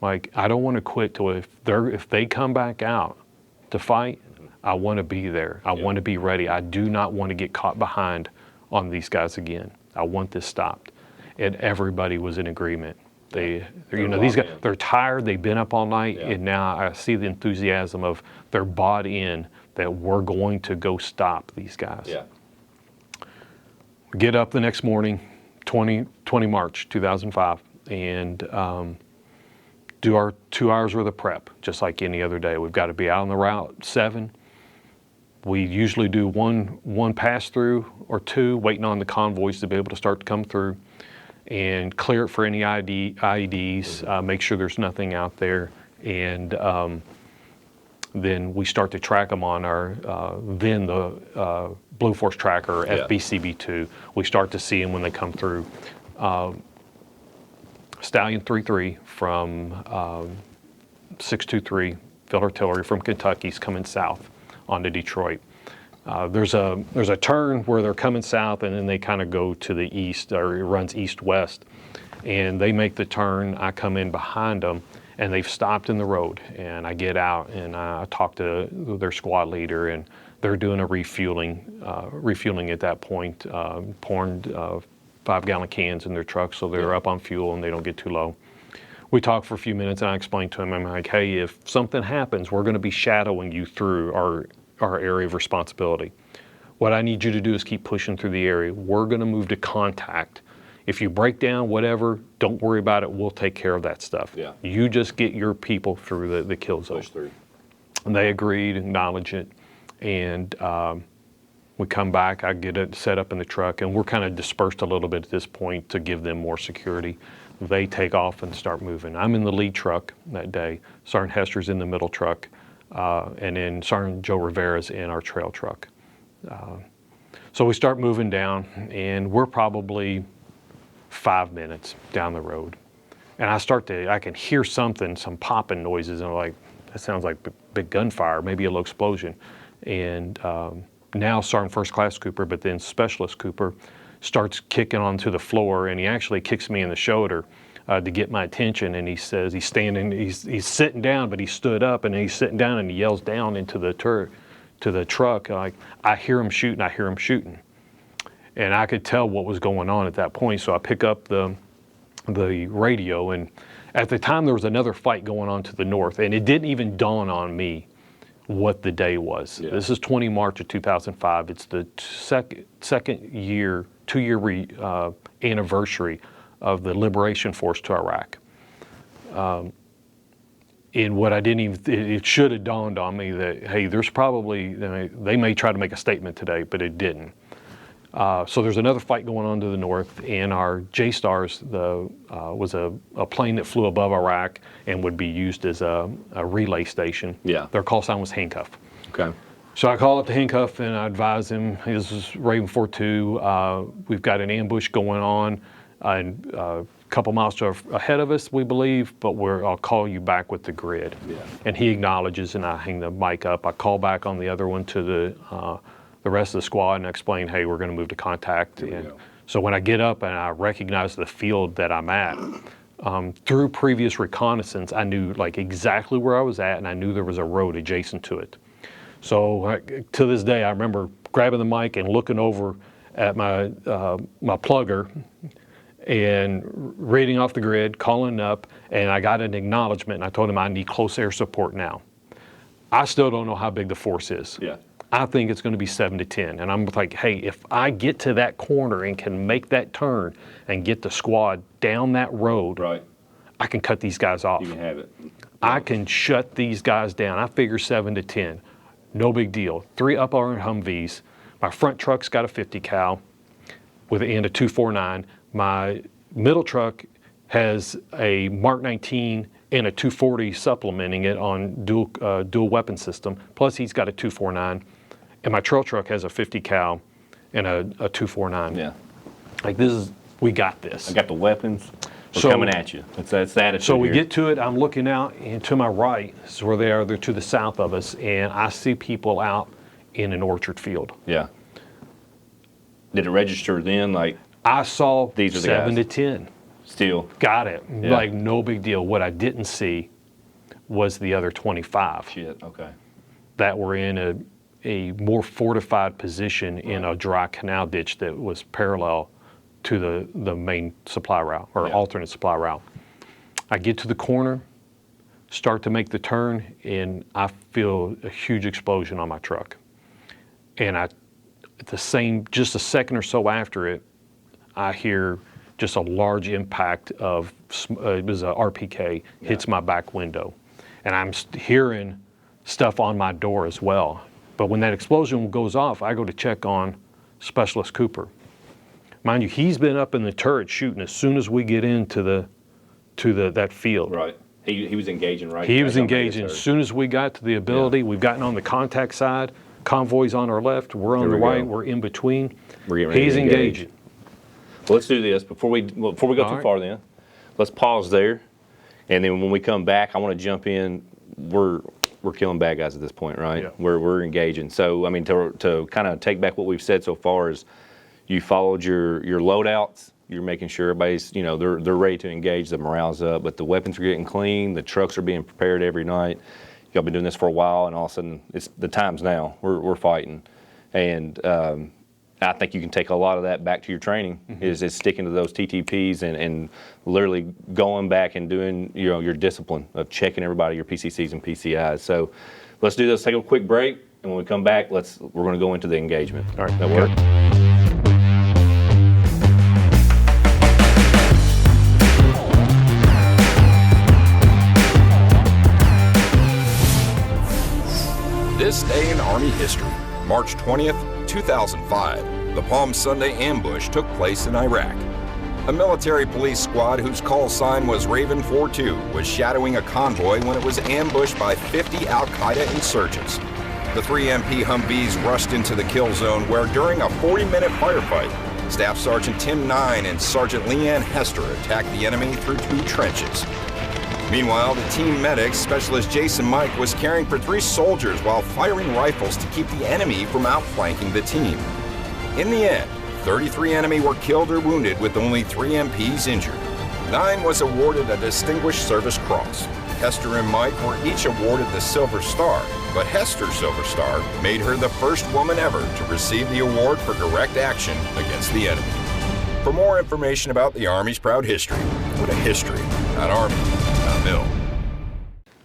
Like, I don't want to quit till if they come back out to fight, I want to be there. I want to be ready. I do not want to get caught behind on these guys again. I want this stopped. And everybody was in agreement. These guys, they're tired, they've been up all night, and now I see the enthusiasm of they're bought in that we're going to go stop these guys. We get up the next morning, 20 March 2005, and do our 2 hours worth of prep, just like any other day. We've got to be out on the route 7. We usually do one pass through or 2, waiting on the convoys to be able to start to come through, and clear it for any IEDs, make sure there's nothing out there, and then we start to track them on our the Blue Force Tracker, FBCB2. We start to see them when they come through. Stallion 3-3 from 623 Field Artillery from Kentucky's coming south onto Detroit. There's a turn where they're coming south, and then they kind of go to the east, or it runs east-west, and they make the turn. I come in behind them, and they've stopped in the road, and I get out and I talk to their squad leader, and they're doing a refueling at that point, pouring 5-gallon cans in their trucks so they're up on fuel and they don't get too low. We talk for a few minutes, and I explain to him, I'm like, hey, if something happens, we're going to be shadowing you through our area of responsibility. What I need you to do is keep pushing through the area. We're going to move to contact If you break down whatever, don't worry about it. We'll take care of that stuff. Yeah. You just get your people through the kill zone. Push through. And they agreed, acknowledged it, and we come back. I get it set up in the truck, and we're kind of dispersed a little bit at this point to give them more security. They take off and start moving. I'm in the lead truck that day. Sergeant Hester's in the middle truck, and then Sergeant Joe Rivera's in our trail truck. So we start moving down, and we're probably 5 minutes down the road. And I can hear some popping noises, and I'm like, that sounds like big gunfire, maybe a little explosion. And now Sergeant First Class Cooper, but then Specialist Cooper, starts kicking onto the floor, and he actually kicks me in the shoulder to get my attention. And he says he's sitting down, but he stood up, and he's sitting down, and he yells down into the truck, like, I hear him shooting, I hear him shooting. And I could tell what was going on at that point, so I pick up the radio, and at the time there was another fight going on to the north, and it didn't even dawn on me what the day was. Yeah. This is 20 March of 2005. It's the two-year anniversary of the liberation force to Iraq. And what I didn't even, it should have dawned on me that, hey, there's probably, they may try to make a statement today, but it didn't. So there's another fight going on to the north, and our J-Stars was a plane that flew above Iraq and would be used as a relay station. Yeah. Their call sign was Handcuff. Okay. So I call up the Handcuff, and I advise him, this is Raven 4-2, we've got an ambush going on, and a couple miles ahead of us, we believe, but I'll call you back with the grid. Yeah. And he acknowledges, and I hang the mic up. I call back on the other one to the rest of the squad and explain, hey, we're going to move to contact. And so when I get up and I recognize the field that I'm at, through previous reconnaissance, I knew like exactly where I was at, and I knew there was a road adjacent to it. So to this day, I remember grabbing the mic and looking over at my plugger and reading off the grid, calling up, and I got an acknowledgement, and I told him I need close air support now. I still don't know how big the force is. Yeah. I think it's going to be 7 to 10. And I'm like, hey, if I get to that corner and can make that turn and get the squad down that road, right, I can cut these guys off. You can have it. I can shut these guys down. I figure 7 to 10. No big deal. 3 up-armed Humvees. My front truck's got a 50 cal with an end of 249. My middle truck has a Mark 19 and a 240 supplementing it on dual weapon system. Plus he's got a 249. And my trail truck has a 50 cal and a 249. Yeah. Like we got this. I got the weapons. We're coming at you. That's the attitude. So we get to it. I'm looking out, and to my right is where they are. They're to the south of us, and I see people out in an orchard field. Yeah. Did it register then? Like I saw these are the 7 guys. to 10. Still. Got it. Yeah. Like no big deal. What I didn't see was the other 25. Shit. Okay. That were in a more fortified position in a dry canal ditch that was parallel to the main supply route or alternate supply route. I get to the corner, start to make the turn, and I feel a huge explosion on my truck. And just a second or so after it, I hear just a large impact of, it was a RPK, hits my back window. And I'm hearing stuff on my door as well. But when that explosion goes off, I go to check on Specialist Cooper. Mind you, he's been up in the turret shooting as soon as we get into that field. Right. He was engaging right. He was engaging as soon as we got to the ability. Yeah. We've gotten on the contact side. Convoys on our left. We're on the right. We're in between. He's engaging. Well, let's do this before we go too far. Then let's pause there, and then when we come back, I want to jump in. We're killing bad guys at this point, right? Yeah. We're engaging. So I mean, to kind of take back what we've said so far is, you followed your loadouts. You're making sure everybody's, they're ready to engage. The morale's up, but the weapons are getting clean. The trucks are being prepared every night. Y'all been doing this for a while, and all of a sudden, it's the time's now. We're fighting, and I think you can take a lot of that back to your training. Mm-hmm. Is sticking to those TTPs and literally going back and doing your discipline of checking everybody, your PCCs and PCIs. So let's do this. Take a quick break, and when we come back, we're going to go into the engagement. All right, that work. Army history. March 20th, 2005, the Palm Sunday ambush took place in Iraq. A military police squad whose call sign was Raven 42 was shadowing a convoy when it was ambushed by 50 Al-Qaeda insurgents. The 3 MP Humvees rushed into the kill zone where during a 40-minute firefight, Staff Sergeant Tim Nein and Sergeant Leanne Hester attacked the enemy through 2 trenches. Meanwhile, the team medic, Specialist Jason Mike, was caring for 3 soldiers while firing rifles to keep the enemy from outflanking the team. In the end, 33 enemy were killed or wounded with only 3 MPs injured. Nein was awarded a Distinguished Service Cross. Hester and Mike were each awarded the Silver Star, but Hester's Silver Star made her the first woman ever to receive the award for direct action against the enemy. For more information about the Army's proud history, go to history.army.mil.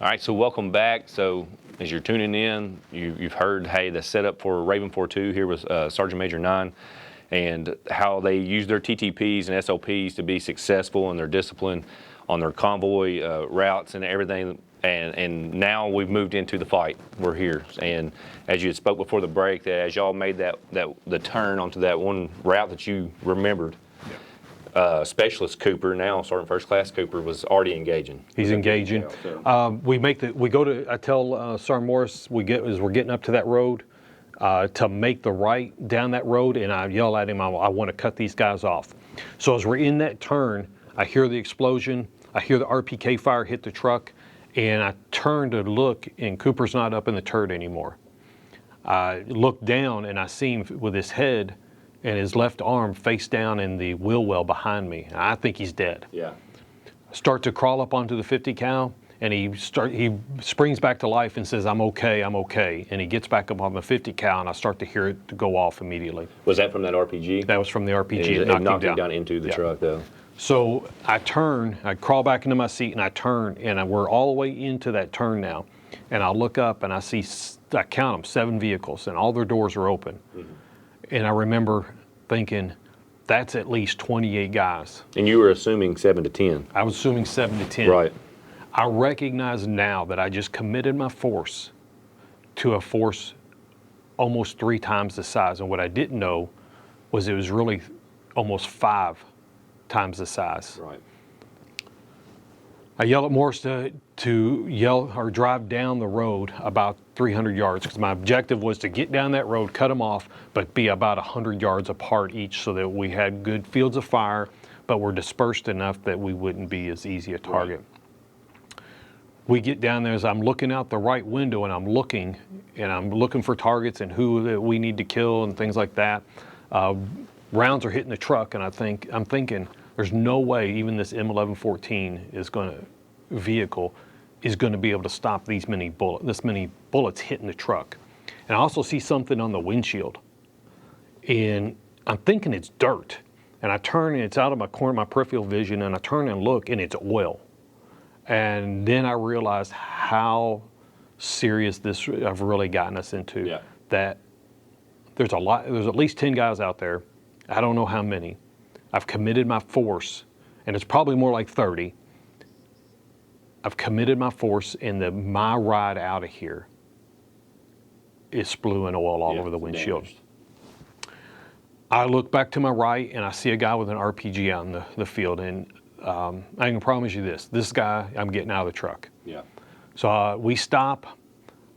All right, so welcome back. So as you're tuning in, you've heard, hey, the setup for Raven 42 here was Sergeant Major Nein, and how they use their TTPs and SOPs to be successful in their discipline on their convoy routes and everything. And now we've moved into the fight. We're here. And as you had spoke before the break, that as y'all made the turn onto that one route that you remembered, Specialist Cooper, now Sergeant First Class Cooper, was already engaging. He's engaging. I tell Sergeant Morris, as we're getting up to that road, to make the right down that road, and I yell at him, I want to cut these guys off. So as we're in that turn, I hear the explosion, I hear the RPK fire hit the truck, and I turn to look, and Cooper's not up in the turret anymore. I look down, and I see him with his head and his left arm face down in the wheel well behind me. I think he's dead. Yeah. Start to crawl up onto the 50 cal, and he springs back to life and says, I'm okay, and he gets back up on the 50 cal, and I start to hear it go off immediately. Was that from that RPG? That was from the RPG. It knocked him down into the truck, though. So I crawl back into my seat, and I turn, and we're all the way into that turn now. And I look up, and I count them, 7 vehicles, and all their doors are open. Mm-hmm. And I remember thinking, that's at least 28 guys. And you were assuming 7 to 10. I was assuming 7 to 10. Right. I recognize now that I just committed my force to a force almost 3 times the size. And what I didn't know was it was really almost 5 times the size. Right. I yell at Morris to yell or drive down the road about 300 yards because my objective was to get down that road, cut them off, but be about 100 yards apart each so that we had good fields of fire, but were dispersed enough that we wouldn't be as easy a target. Right. We get down there as I'm looking out the right window, and I'm looking for targets and who that we need to kill and things like that. Rounds are hitting the truck, and I'm thinking, there's no way even this M1114 vehicle is going to be able to stop this many bullets hitting the truck. And I also see something on the windshield, and I'm thinking it's dirt. And I turn, and it's out of my peripheral vision, and I turn and look, and it's oil. And then I realized how serious this have really gotten us into. Yeah. That there's at least 10 guys out there. I don't know how many. I've committed my force, and it's probably more like 30. I've committed my force, and my ride out of here is spewing oil all over the windshield. Damaged. I look back to my right, and I see a guy with an RPG out in the field, and I can promise you this guy, I'm getting out of the truck. Yeah. So we stop,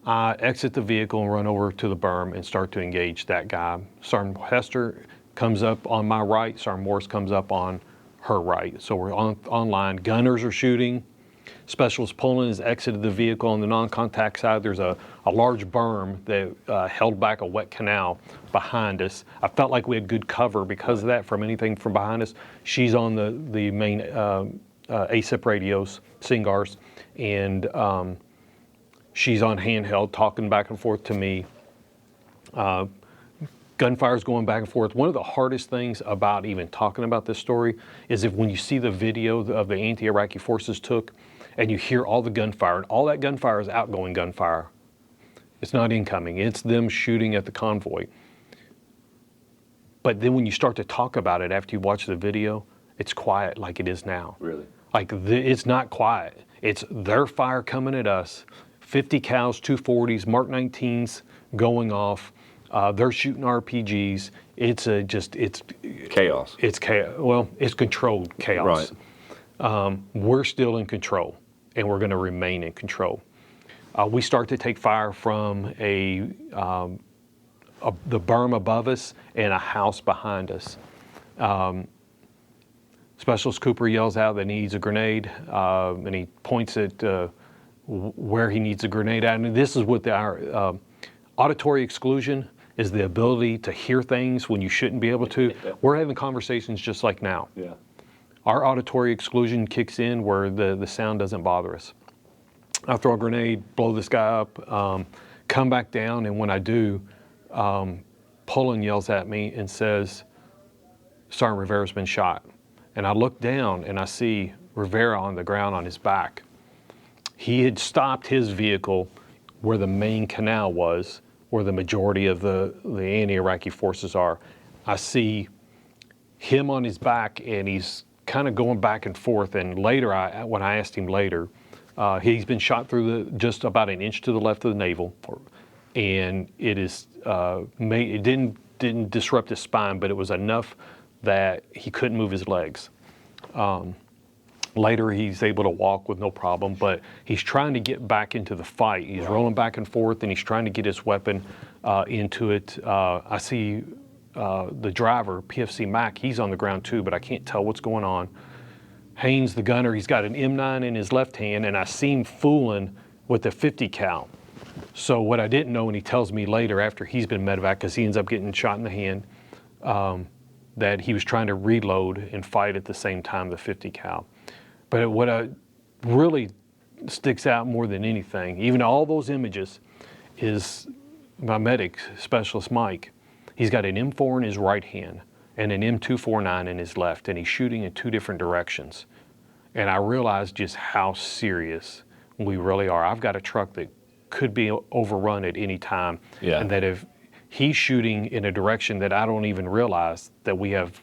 I exit the vehicle and run over to the berm and start to engage that guy. Sergeant Hester comes up on my right, Sergeant Morris comes up on her right. So we're on line. Gunners are shooting. Specialist Poland has exited the vehicle. On the non-contact side, there's a large berm that held back a wet canal behind us. I felt like we had good cover because of that from anything from behind us. She's on the main ASIP radios, SINGARs, and she's on handheld talking back and forth to me. Gunfire's going back and forth. One of the hardest things about even talking about this story is when you see the video of the anti-Iraqi forces took, and you hear all the gunfire, and all that gunfire is outgoing gunfire. It's not incoming. It's them shooting at the convoy. But then when you start to talk about it after you watch the video, it's quiet like it is now. Really? Like it's not quiet. It's their fire coming at us. 50 cals, 240s, Mark 19s going off. They're shooting RPGs. It's chaos. It's chaos. Well, it's controlled chaos. Right. We're still in control, and we're going to remain in control. We start to take fire from the berm above us and a house behind us. Specialist Cooper yells out that he needs a grenade, and he points at where he needs a grenade at. And this is what our auditory exclusion is, the ability to hear things when you shouldn't be able to. We're having conversations just like now. Yeah. Our auditory exclusion kicks in where the sound doesn't bother us. I throw a grenade, blow this guy up, come back down, and when I do, Pullen yells at me and says, Sergeant Rivera's been shot. And I look down and I see Rivera on the ground on his back. He had stopped his vehicle where the main canal was, where the majority of the anti-Iraqi forces are. I see him on his back, and he's kind of going back and forth. And later, when I asked him later, he's been shot through just about an inch to the left of the navel, and it didn't disrupt his spine, but it was enough that he couldn't move his legs. Later, he's able to walk with no problem, but he's trying to get back into the fight. He's rolling back and forth, and he's trying to get his weapon into it. I see the driver, PFC Mac, he's on the ground too, but I can't tell what's going on. Haynes, the gunner, he's got an M9 in his left hand, and I see him fooling with a 50 cal. So what I didn't know, and he tells me later after he's been medevac, because he ends up getting shot in the hand, that he was trying to reload and fight at the same time, the 50 cal. But what really sticks out more than anything, even all those images, is my medic, Specialist Mike. He's got an M4 in his right hand and an M249 in his left, and he's shooting in two different directions. And I realized just how serious we really are. I've got a truck that could be overrun at any time, and that if he's shooting in a direction that I don't even realize that we have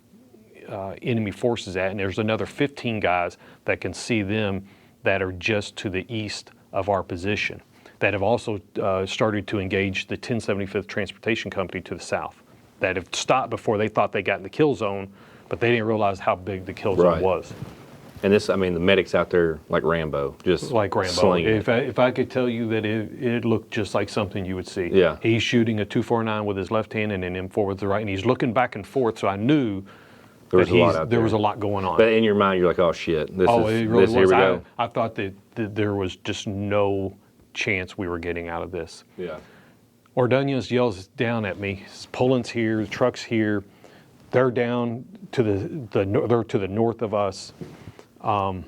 enemy forces at, and there's another 15 guys that can see them that are just to the east of our position, that have also started to engage the 1075th Transportation Company to the south, that have stopped before they thought they got in the kill zone, but they didn't realize how big the kill zone was. And this, I mean, the medic's out there like Rambo, just like Rambo. slinging. If I could tell you that it looked just like something you would see. Yeah. He's shooting a 249 with his left hand and an M4 with the right, and he's looking back and forth, so I knew there was a lot going on. But in your mind, you're like, oh shit, it really was. Here we go. I thought that there was just no chance we were getting out of this. Yeah. Ordonez yells down at me, Poland's here, the truck's here. They're down to they're to the north of us. That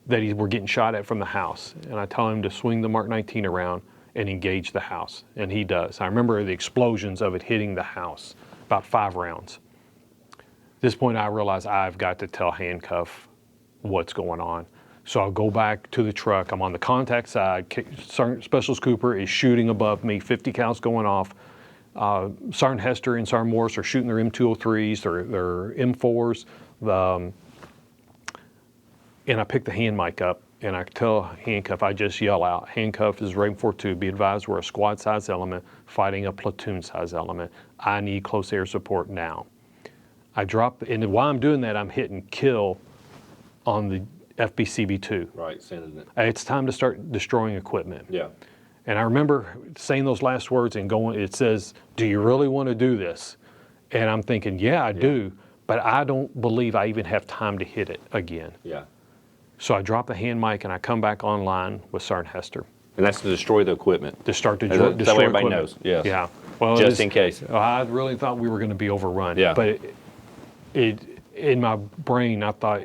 we're getting shot at from the house. And I tell him to swing the Mark 19 around and engage the house. And he does. I remember the explosions of it hitting the house, about 5 rounds. At this point, I realize I've got to tell Handcuff what's going on. So I'll go back to the truck. I'm on the contact side. Specialist Cooper is shooting above me, 50 cals going off. Sergeant Hester and Sergeant Morris are shooting their M203s, their M4s. And I pick the hand mic up, and I tell Handcuff, I just yell out, Handcuff is Raven 42, be advised we're a squad size element fighting a platoon size element. I need close air support now. I drop, and while I'm doing that, I'm hitting kill on the FBCB2. Right, sending it. It's time to start destroying equipment. Yeah. And I remember saying those last words and going, it says, do you really want to do this? And I'm thinking, yeah, I do, but I don't believe I even have time to hit it again. Yeah. So I drop the hand mic and I come back online with Sergeant Hester. And that's to destroy the equipment. To start to destroy destroy everybody equipment. knows. Yes. Yeah. Well, just in case. I really thought we were going to be overrun. Yeah. But it in my brain, I thought,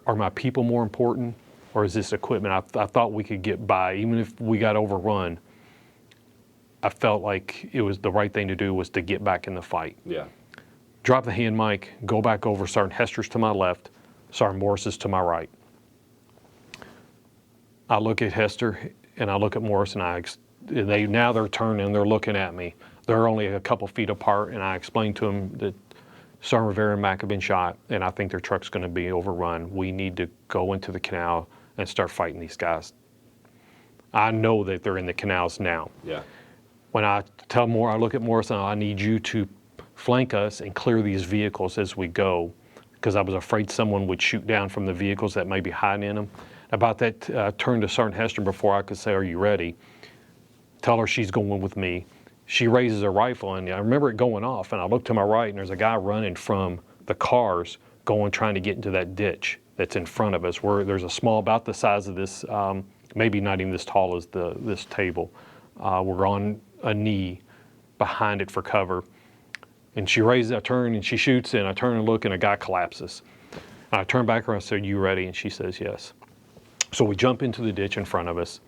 are my people more important, or is this equipment? I thought we could get by, even if we got overrun. I felt like it was the right thing to do was to get back in the fight. Yeah. Drop the hand mic, go back over. Sergeant Hester's to my left, Sergeant Morris is to my right. I look at Hester and I look at Morris, and they're turning, they're looking at me. They're only a couple feet apart, and I explained to them that Sergeant Rivera and Mac have been shot, and I think their truck's going to be overrun. We need to go into the canal and start fighting these guys. I know that they're in the canals now. Yeah. when I look at Morrison, I need you to flank us and clear these vehicles as we go, because I was afraid someone would shoot down from the vehicles that may be hiding in them. About that, turned to Sergeant Hester before I could say, are you ready? Tell her she's going with me. She raises her rifle, and I remember it going off, and I look to my right, and there's a guy running from the cars trying to get into that ditch that's in front of us, where there's a small, about the size of this, maybe not even this tall as this table. We're on a knee behind it for cover. And she raises, I turn, and she shoots, and I turn and look, and a guy collapses. And I turn back around and said, you ready? And she says, yes. So we jump into the ditch in front of us.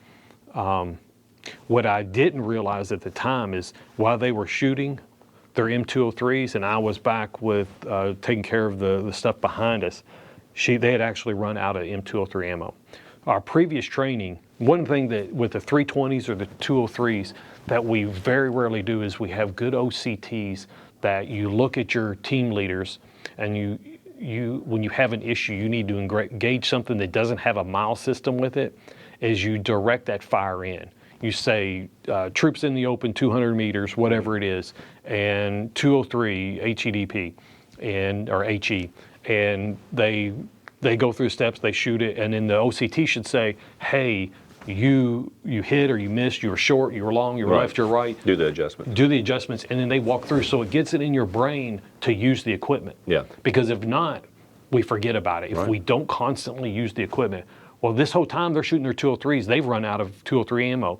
What I didn't realize at the time is while they were shooting their M203s and I was back with taking care of the stuff behind us, they had actually run out of M203 ammo. Our previous training, one thing that with the 320s or the 203s that we very rarely do is we have good OCTs that you look at your team leaders, and when you have an issue, you need to engage something that doesn't have a mile system with it, is you direct that fire in. You say troops in the open 200 meters, whatever it is, and 203 HEDP or HE, and they go through steps, they shoot it, and then the OCT should say, hey, you hit or you missed, you were short, you were long, you were left, you're right. Do the adjustment. Do the adjustments, and then they walk through, so it gets it in your brain to use the equipment. Yeah. Because if not, we forget about it. If we don't constantly use the equipment. Well, this whole time they're shooting their 203s, they've run out of 203 ammo.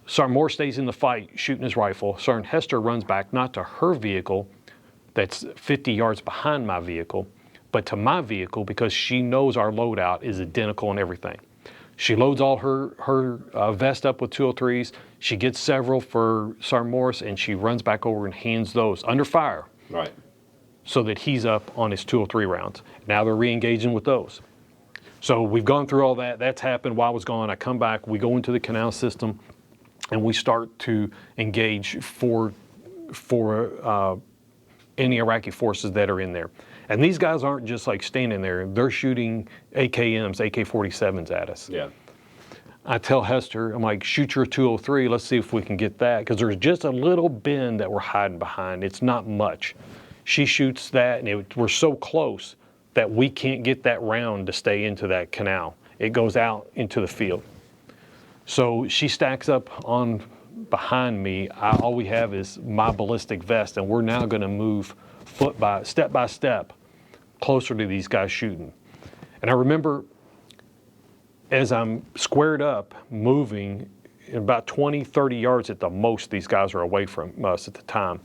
Sergeant Moore stays in the fight shooting his rifle. Sergeant Hester runs back, not to her vehicle that's 50 yards behind my vehicle, but to my vehicle, because she knows our loadout is identical and everything. She loads all her vest up with 203s. She gets several for Sergeant Morris, and she runs back over and hands those under fire. Right. So that he's up on his 203 rounds. Now they're re-engaging with those. So we've gone through all that. That's happened while I was gone. I come back, we go into the canal system, and we start to engage for any Iraqi forces that are in there. And these guys aren't just like standing there. They're shooting AKMs, AK-47s at us. Yeah. I tell Hester, I'm like, shoot your 203. Let's see if we can get that. Because there's just a little bend that we're hiding behind. It's not much. She shoots that, and we're so close that we can't get that round to stay into that canal. It goes out into the field. So she stacks up on behind me. All we have is my ballistic vest, and we're now gonna move step by step closer to these guys shooting. And I remember as I'm squared up, moving about 20, 30 yards at the most, these guys are away from us at the time.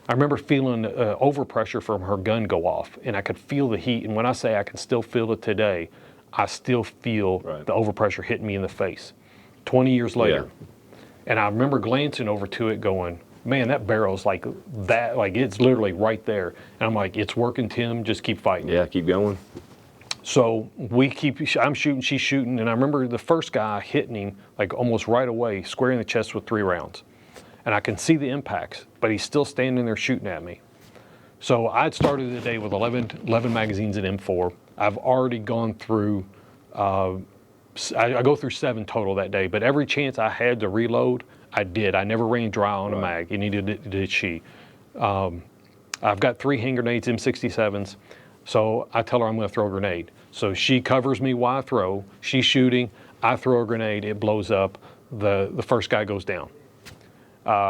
I remember feeling overpressure from her gun go off, and I could feel the heat. And when I say I can still feel it today, I still feel the overpressure hitting me in the face 20 years later. Yeah. And I remember glancing over to it going, man, that barrel's like that, like it's literally right there. And I'm like, it's working, Tim, just keep fighting. Yeah, keep going. So I'm shooting, she's shooting, and I remember the first guy hitting him like almost right away, square in the chest with 3 rounds. And I can see the impacts, but he's still standing there shooting at me. So I'd started the day with 11 magazines at M4. I've already gone through, I go through 7 total that day, but every chance I had to reload, I did. I never ran dry on a mag, and neither did she. I've got 3 hand grenades, M67s, so I tell her I'm gonna throw a grenade. So she covers me while I throw, she's shooting, I throw a grenade, it blows up, the first guy goes down.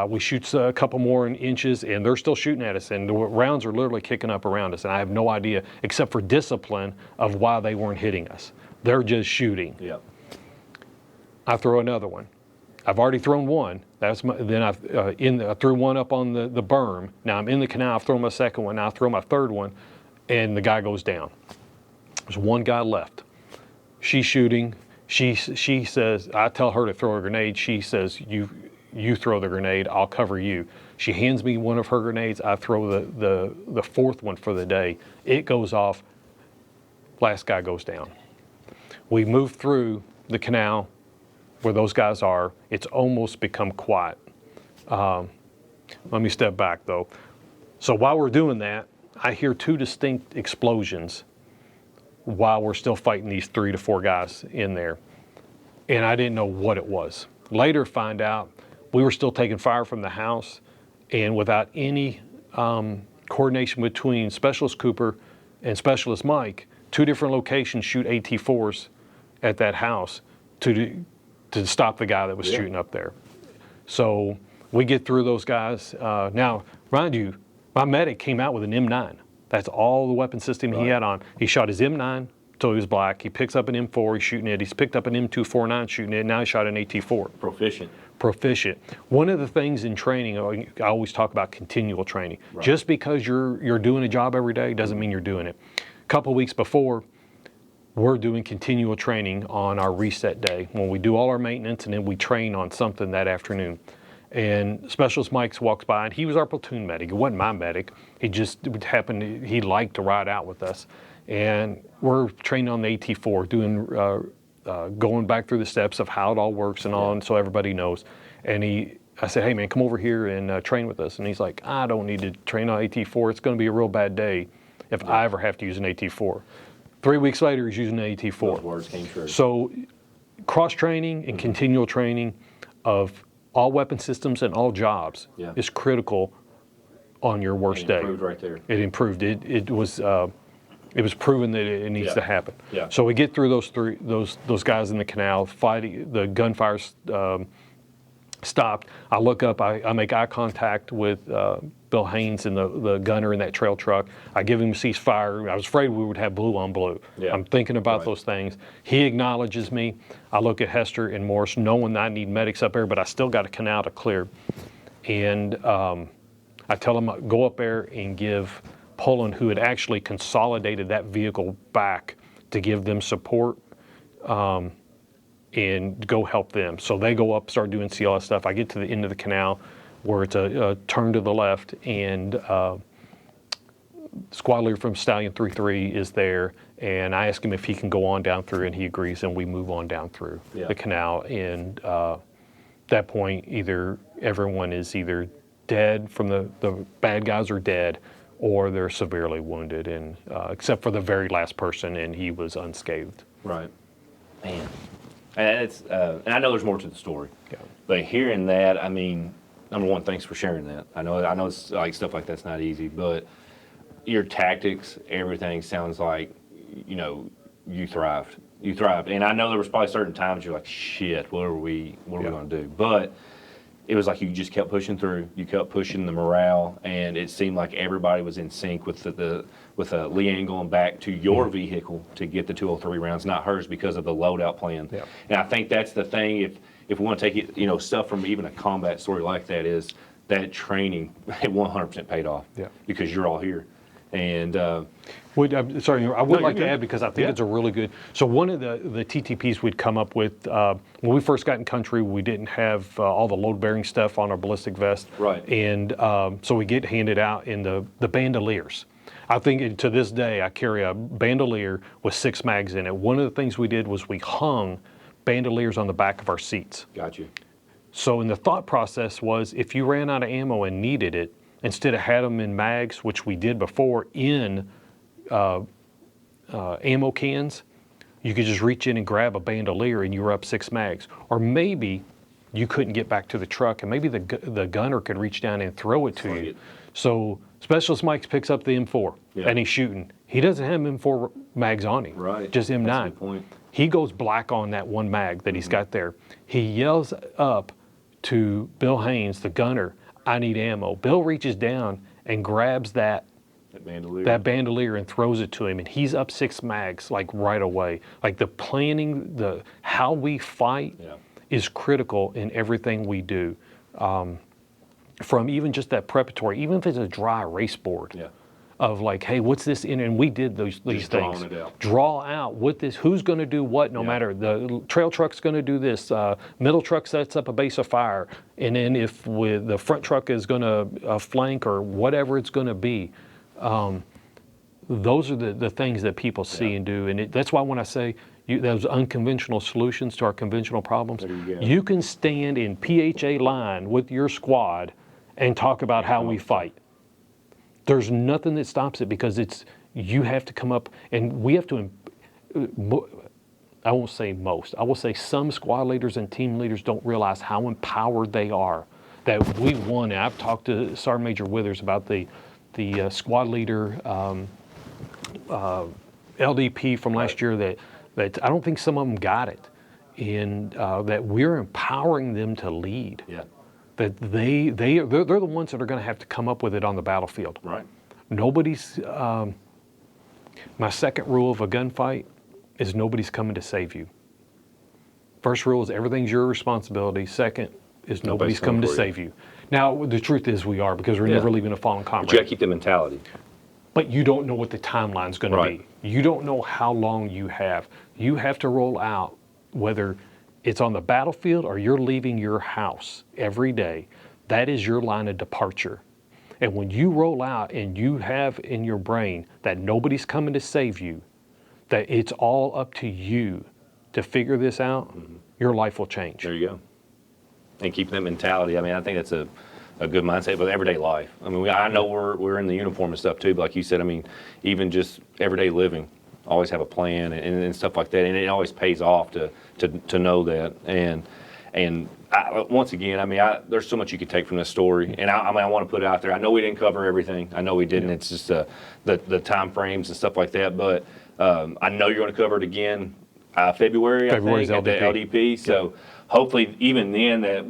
We shoot a couple more inches, and they're still shooting at us, and the rounds are literally kicking up around us, and I have no idea, except for discipline, of why they weren't hitting us. They're just shooting. Yep. I throw another one. I've already thrown one. Then I threw one up on the berm. Now I'm in the canal. I've thrown my second one. Now I throw my third one, and the guy goes down. There's one guy left. She's shooting. She says, I tell her to throw a grenade. She says, you throw the grenade, I'll cover you. She hands me one of her grenades, I throw the fourth one for the day. It goes off, last guy goes down. We move through the canal where those guys are. It's almost become quiet. Let me step back though. So while we're doing that, I hear 2 distinct explosions while we're still fighting these 3 to 4 guys in there. And I didn't know what it was. Later find out we were still taking fire from the house, and without any coordination between Specialist Cooper and Specialist Mike, 2 different locations shoot AT-4s at that house to stop the guy that was shooting up there. So we get through those guys. Now, mind you, my medic came out with an M9. That's all the weapon system he had on. He shot his M9 till he was black. He picks up an M4, he's shooting it. He's picked up an M249 shooting it. Now he shot an AT-4. Proficient. One of the things in training, I always talk about continual training. Right. Just because you're doing a job every day doesn't mean you're doing it. A couple weeks before, we're doing continual training on our reset day when we do all our maintenance, and then we train on something that afternoon. And Specialist Mike walks by, and he was our platoon medic. It wasn't my medic. He just happened, he liked to ride out with us. And we're training on the AT-4, doing, going back through the steps of how it all works and all, and so everybody knows. And I said, hey man, come over here and train with us. And he's like, I don't need to train on AT-4. It's going to be a real bad day if I ever have to use an AT-4. 3 weeks later, he's using an AT-4. Those words came true. So cross-training and continual training of all weapon systems and all jobs is critical on your worst day. It improved right there. It improved. It was proven that it needs to happen. Yeah. So we get through those guys in the canal, fighting, the gunfire stopped. I look up, I make eye contact with Bill Haynes and the gunner in that trail truck. I give him a ceasefire. I was afraid we would have blue on blue. Yeah. I'm thinking about those things. He acknowledges me. I look at Hester and Morris, knowing that I need medics up there, but I still got a canal to clear. And I tell him, go up there and give Poland, who had actually consolidated that vehicle back, to give them support and go help them. So they go up, start doing CLS stuff. I get to the end of the canal where it's a turn to the left, and squad leader from Stallion 3-3 is there, and I ask him if he can go on down through, and he agrees, and we move on down through the canal. And that point, either everyone is either dead from the bad guys are dead, or they're severely wounded, and except for the very last person, and he was unscathed. Right. Man. And it's and I know there's more to the story. Yeah. But hearing that, I mean, number one, thanks for sharing that. I know it's like stuff like that's not easy, but your tactics, everything sounds like, you know, you thrived. You thrived. And I know there was probably certain times you're like, shit, what are we going to do? But it was like you just kept pushing through. You kept pushing the morale, and it seemed like everybody was in sync with with Leanne going back to your vehicle to get the 203 rounds, not hers, because of the loadout plan. Yeah. And I think that's the thing. If we want to take it, you know, stuff from even a combat story like that, is that training, it 100% paid off. Yeah. Because you're all here. And I would like to add, because I think it's a really good. So one of the TTPs we'd come up with when we first got in country, we didn't have all the load bearing stuff on our ballistic vest. Right. And so we get handed out in the bandoliers. I think to this day I carry a bandolier with 6 mags in it. One of the things we did was we hung bandoliers on the back of our seats. Got you. So in the thought process was, if you ran out of ammo and needed it, instead of had them in mags, which we did before, in ammo cans, you could just reach in and grab a bandolier and you were up 6 mags. Or maybe you couldn't get back to the truck, and maybe the gunner could reach down and throw it to you. So Specialist Mike picks up the M4 and he's shooting. He doesn't have M4 mags on him, just M9. That's a good point. He goes black on that one mag that he's got there. He yells up to Bill Haynes, the gunner, I need ammo. Bill reaches down and grabs that bandolier and throws it to him, and he's up 6 mags like right away. Like the planning, how we fight is critical in everything we do. From even just that preparatory, even if it's a dry race board, of like, hey, what's this in? And we did these things. Draw out who's going to do what, no matter. The trail truck's going to do this. Middle truck sets up a base of fire. And then if the front truck is going to flank, or whatever it's going to be, those are the things that people see and do. And that's why when I say those unconventional solutions to our conventional problems, you can stand in PHA line with your squad and talk about how we fight. There's nothing that stops it, because you have to come up, and we have to, I won't say most, I will say some squad leaders and team leaders don't realize how empowered they are. That we won. And I've talked to Sergeant Major Withers about the squad leader LDP from last year that I don't think some of them got it. And that we're empowering them to lead. Yeah. That they're the ones that are going to have to come up with it on the battlefield. Right. Nobody's. My second rule of a gunfight is nobody's coming to save you. First rule is everything's your responsibility. Second is nobody's coming to save you. Now the truth is we are, because we're never leaving a fallen comrade. But you got to keep the mentality. But you don't know what the timeline's going to be. You don't know how long you have. You have to roll out, whether it's on the battlefield or you're leaving your house every day. That is your line of departure. And when you roll out and you have in your brain that nobody's coming to save you, that it's all up to you to figure this out, your life will change. There you go. And keeping that mentality. I mean, I think that's a good mindset with everyday life. I mean, I know we're in the uniform and stuff too, but like you said, I mean, even just everyday living, always have a plan and stuff like that, and it always pays off to know that. And once again, I mean, there's so much you could take from this story, and I want to put it out there. I know we didn't cover everything. I know we didn't. It's just the time frames and stuff like that. But I know you're going to cover it again February. February's I think, LDP. at the LDP. So hopefully, even then, that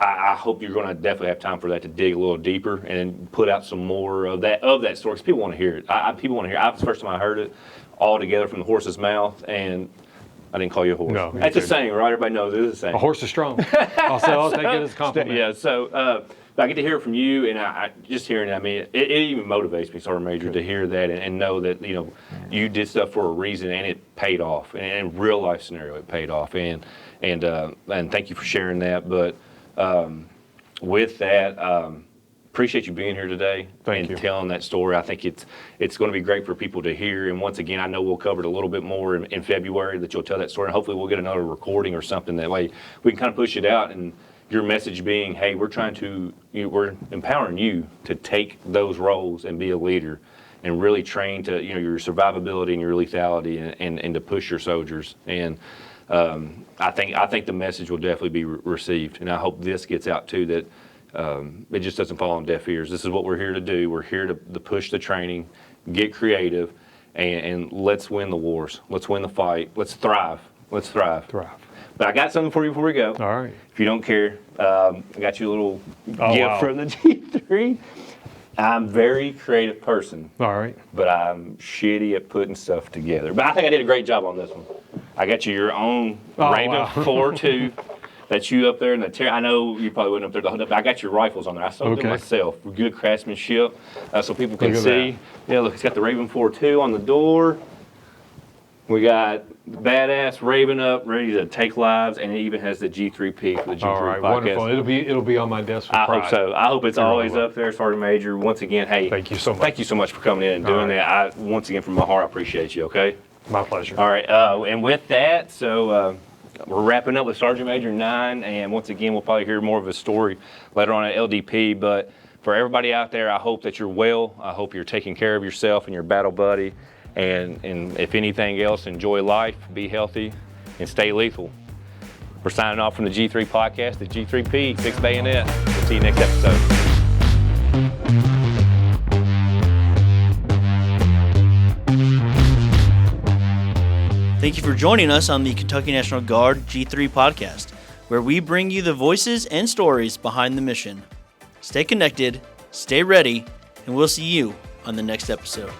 I hope you're going to definitely have time for that to dig a little deeper and put out some more of that story, because people want to hear it. People want to hear it. The first time I heard it all together from the horse's mouth, and I didn't call you a horse. No, that's a saying, right? Everybody knows it is a saying. A horse is strong. I'll take it as a compliment. Yeah, so I get to hear it from you, and I just hearing it, I mean, it even motivates me, Sergeant Major, to hear that and know that, you know, you did stuff for a reason, and it paid off. And in real life scenario, it paid off. And thank you for sharing that. But with that, appreciate you being here today and telling that story. I think it's going to be great for people to hear. And once again, I know we'll cover it a little bit more in February, that you'll tell that story. And hopefully we'll get another recording or something. That way we can kind of push it out, and your message being, hey, we're empowering you to take those roles and be a leader and really train to, you know, your survivability and your lethality and to push your soldiers. And I think the message will definitely be received. And I hope this gets out too, that it just doesn't fall on deaf ears. This is what we're here to do. We're here to push the training, get creative, and let's win the wars. Let's win the fight. Let's thrive. Let's thrive. But I got something for you before we go. All right. If you don't care, I got you a little gift from the G3. I'm a very creative person. All right. But I'm shitty at putting stuff together. But I think I did a great job on this one. I got you your own Raven 4.2. That's you up there in the I know you probably wouldn't up there the whole time, but I got your rifles on there. I sold them myself for good craftsmanship, so people can see. Yeah, look, it's got the Raven 4.2 on the door. We got the badass Raven up, ready to take lives, and it even has the G3P for the G3 All right, podcast. wonderful. It'll be on my desk with I pride. hope so. I hope it's always up there, Sergeant Major. Once again, hey, Thank you so much. Thank you so much for coming in and doing that. Once again, from my heart, I appreciate you. Okay. My pleasure. All right, and with that, so we're wrapping up with Sergeant Major Nein, and once again, we'll probably hear more of his story later on at LDP. But for everybody out there, I hope that you're well. I hope you're taking care of yourself and your battle buddy. And if anything else, enjoy life, be healthy, and stay lethal. We're signing off from the G3 podcast, the G3P, 6 Bayonet. We'll see you next episode. Thank you for joining us on the Kentucky National Guard G3 podcast, where we bring you the voices and stories behind the mission. Stay connected, stay ready, and we'll see you on the next episode.